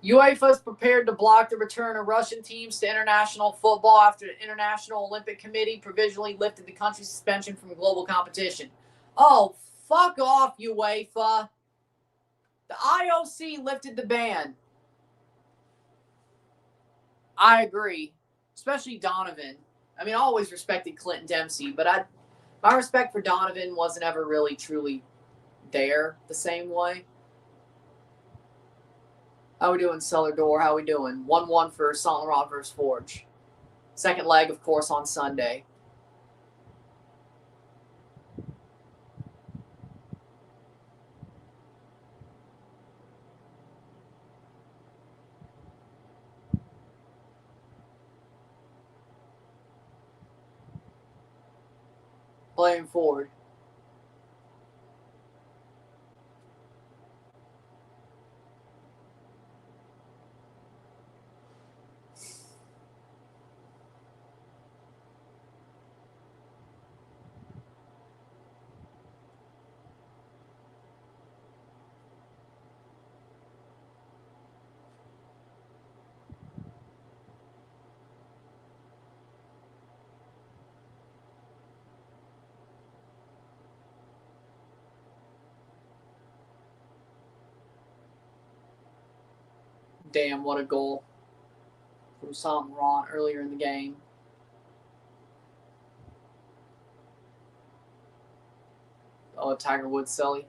UEFA is prepared to block the return of Russian teams to international football after the International Olympic Committee provisionally lifted the country's suspension from global competition. Oh, fuck off, UEFA. The IOC lifted the ban. I agree. Especially Donovan. I mean, I always respected Clinton Dempsey, but my respect for Donovan wasn't ever really truly there the same way. How we doing, Cellar Door? How we doing? 1-1 for Saint-Laurent versus Forge. Second leg, of course, on Sunday. Playing forward. Damn, what a goal from Saint-Laurent earlier in the game. Oh, Tiger Woods, Sully.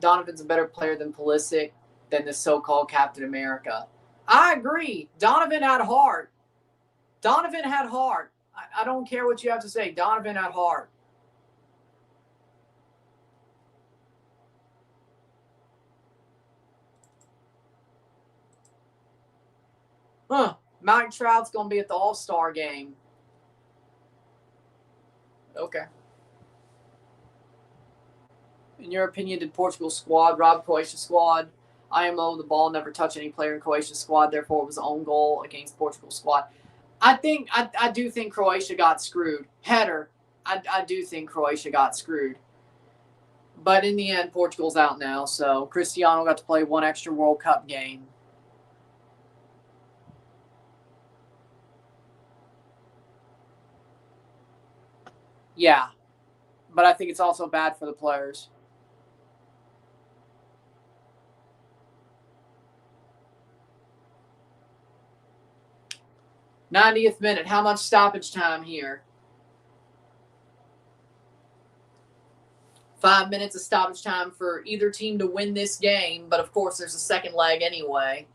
Donovan's a better player than Pulisic, than the so-called Captain America. I agree. Donovan had heart. Donovan had heart. I don't care what you have to say. Donovan had heart. Mike Trout's going to be at the All-Star game. Okay. In your opinion, did Portugal's squad rob Croatia's squad? IMO, the ball never touched any player in Croatia's squad, therefore it was an own goal against Portugal's squad. I do think Croatia got screwed. Header, I do think Croatia got screwed. But in the end, Portugal's out now, so Cristiano got to play one extra World Cup game. Yeah, but I think it's also bad for the players. '90th minute. How much stoppage time here? 5 minutes of stoppage time for either team to win this game, but of course there's a second leg anyway.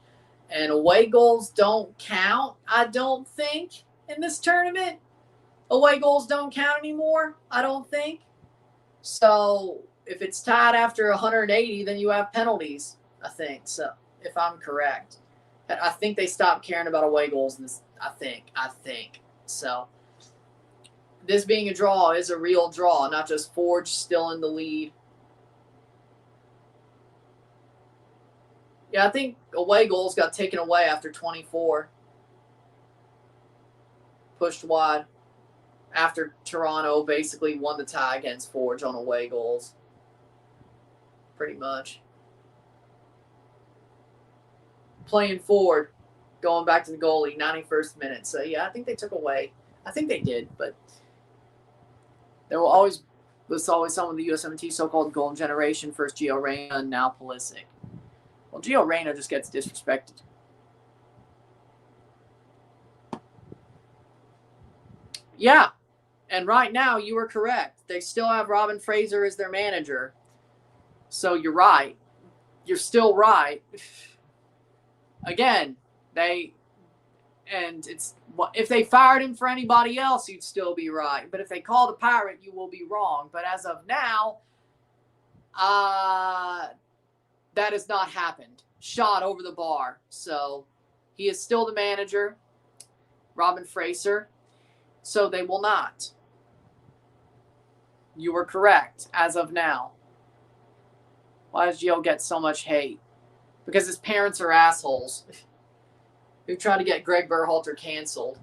And away goals don't count, I don't think, in this tournament. Away goals don't count anymore, I don't think. So if it's tied after 180, then you have penalties, I think. So if I'm correct. I think they stopped caring about away goals in this, I think. So this being a draw is a real draw, not just Forge still in the lead. Yeah, I think away goals got taken away after 24. Pushed wide after Toronto basically won the tie against Forge on away goals. Pretty much. Playing forward, going back to the goalie, 91st minute. So, yeah, I think they took away. I think they did, but there was always some of the USMNT so-called golden generation, first Gio Reyna and now Pulisic. Well, Gio Reyna just gets disrespected. Yeah, and right now you were correct. They still have Robin Fraser as their manager. So you're right. You're still right. Again, if they fired him for anybody else, you'd still be right. But if they call the Pirate, you will be wrong. But as of now, that has not happened. Shot over the bar. So he is still the manager, Robin Fraser. So they will not. You were correct as of now. Why does Gio get so much hate? Because his parents are assholes who try to get Greg Berhalter canceled.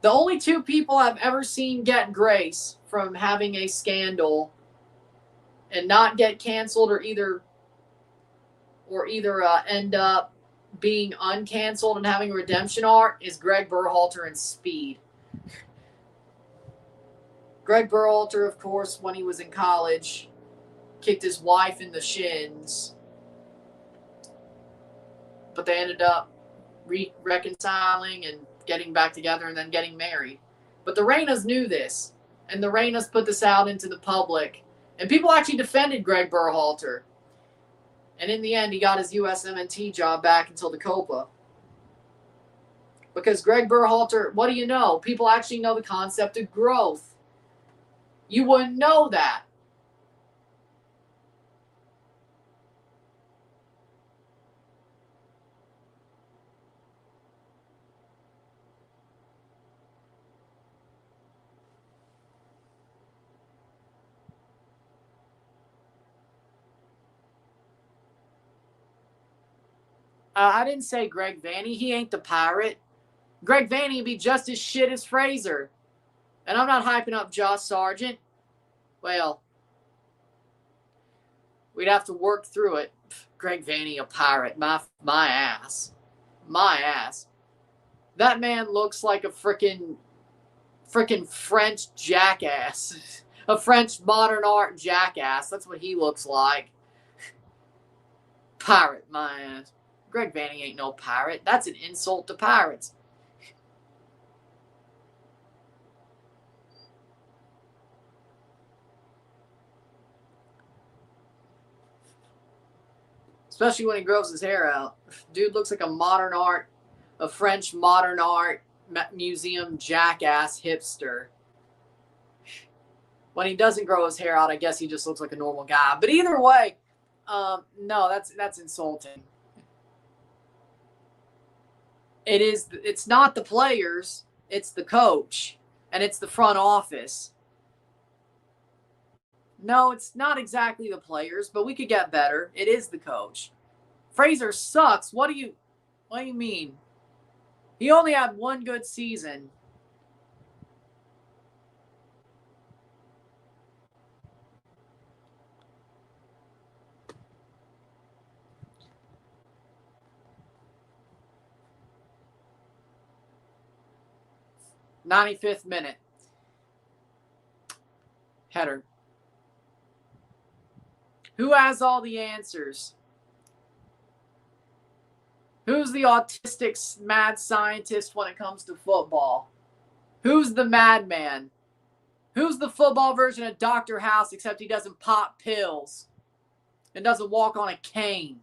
The only two people I've ever seen get grace from having a scandal and not get canceled or either end up being uncanceled and having a redemption arc is Greg Berhalter and Speed. Greg Berhalter, of course, when he was in college, kicked his wife in the shins. But they ended up reconciling and getting back together and then getting married. But the Reynas knew this. And the Reynas put this out into the public. And people actually defended Greg Berhalter. And in the end, he got his USMNT job back until the Copa. Because Greg Berhalter, what do you know? People actually know the concept of growth. You wouldn't know that. I didn't say Greg Vanney. He ain't the Pirate. Greg Vanney would be just as shit as Fraser. And I'm not hyping up Josh Sargent. Well, we'd have to work through it. Greg Vanney, a Pirate. My ass. My ass. That man looks like a freaking French jackass. A French modern art jackass. That's what he looks like. Pirate, my ass. Greg Vanney ain't no pirate. That's an insult to pirates. especially when he grows his hair out. Dude looks like a French modern art museum jackass hipster. When he doesn't grow his hair out, I guess he just looks like a normal guy. But either way, no, that's insulting. It's not the players, it's the coach, and it's the front office. No, it's not exactly the players, but we could get better. It is the coach. Fraser sucks. What do you mean? He only had one good season. "95th minute. Header. Who has all the answers? Who's the autistic mad scientist when it comes to football? Who's the madman? Who's the football version of Dr. House, except he doesn't pop pills and doesn't walk on a cane?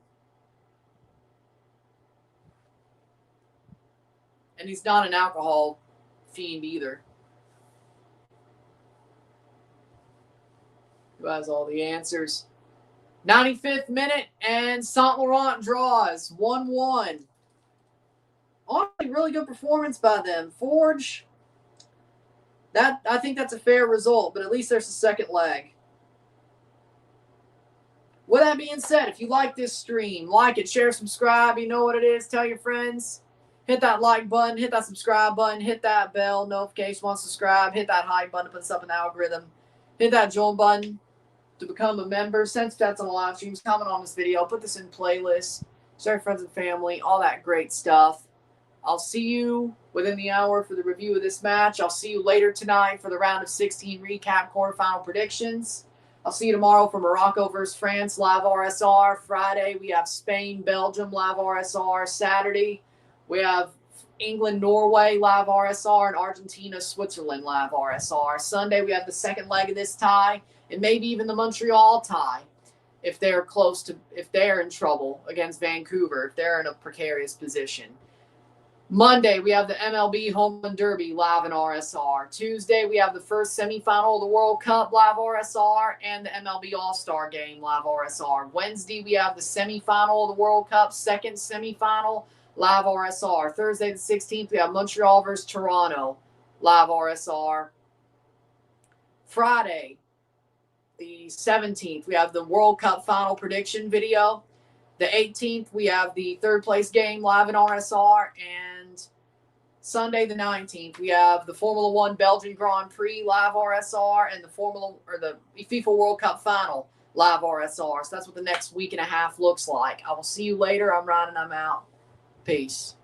And he's not an alcohol fiend either. Who has all the answers? 95th minute, and Saint-Laurent draws 1-1. Honestly, really good performance by them. Forge, I think that's a fair result, but at least there's a second leg. With that being said, if you like this stream, like it, share, subscribe. You know what it is. Tell your friends. Hit that like button. Hit that subscribe button. Hit that bell notification once subscribe. Hit that hype button to put us up in the algorithm. Hit that join button to become a member. Send stats on the live streams. Comment on this video. Put this in playlists. Share friends and family. All that great stuff. I'll see you within the hour for the review of this match. I'll see you later tonight for the round of 16 recap quarterfinal predictions. I'll see you tomorrow for Morocco versus France, live RSR. Friday, we have Spain, Belgium, live RSR. Saturday, we have England, Norway, live RSR, and Argentina, Switzerland, live RSR. Sunday, we have the second leg of this tie, and maybe even the Montreal tie if they're in trouble against Vancouver, if they're in a precarious position. Monday, we have the MLB Home Run Derby live in RSR. Tuesday, we have the first semifinal of the World Cup live RSR and the MLB All-Star Game live RSR. Wednesday, we have the semifinal of the World Cup, second semifinal live RSR. Thursday the 16th, we have Montreal versus Toronto live RSR. Friday, the 17th, we have the World Cup final prediction video. The 18th, we have the third place game live in RSR. And Sunday, the 19th, we have the Formula One Belgian Grand Prix live RSR and the FIFA World Cup final live RSR. So that's what the next week and a half looks like. I will see you later. I'm Ryan and I'm out. Peace.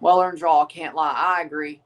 Well earned draw, can't lie. I agree.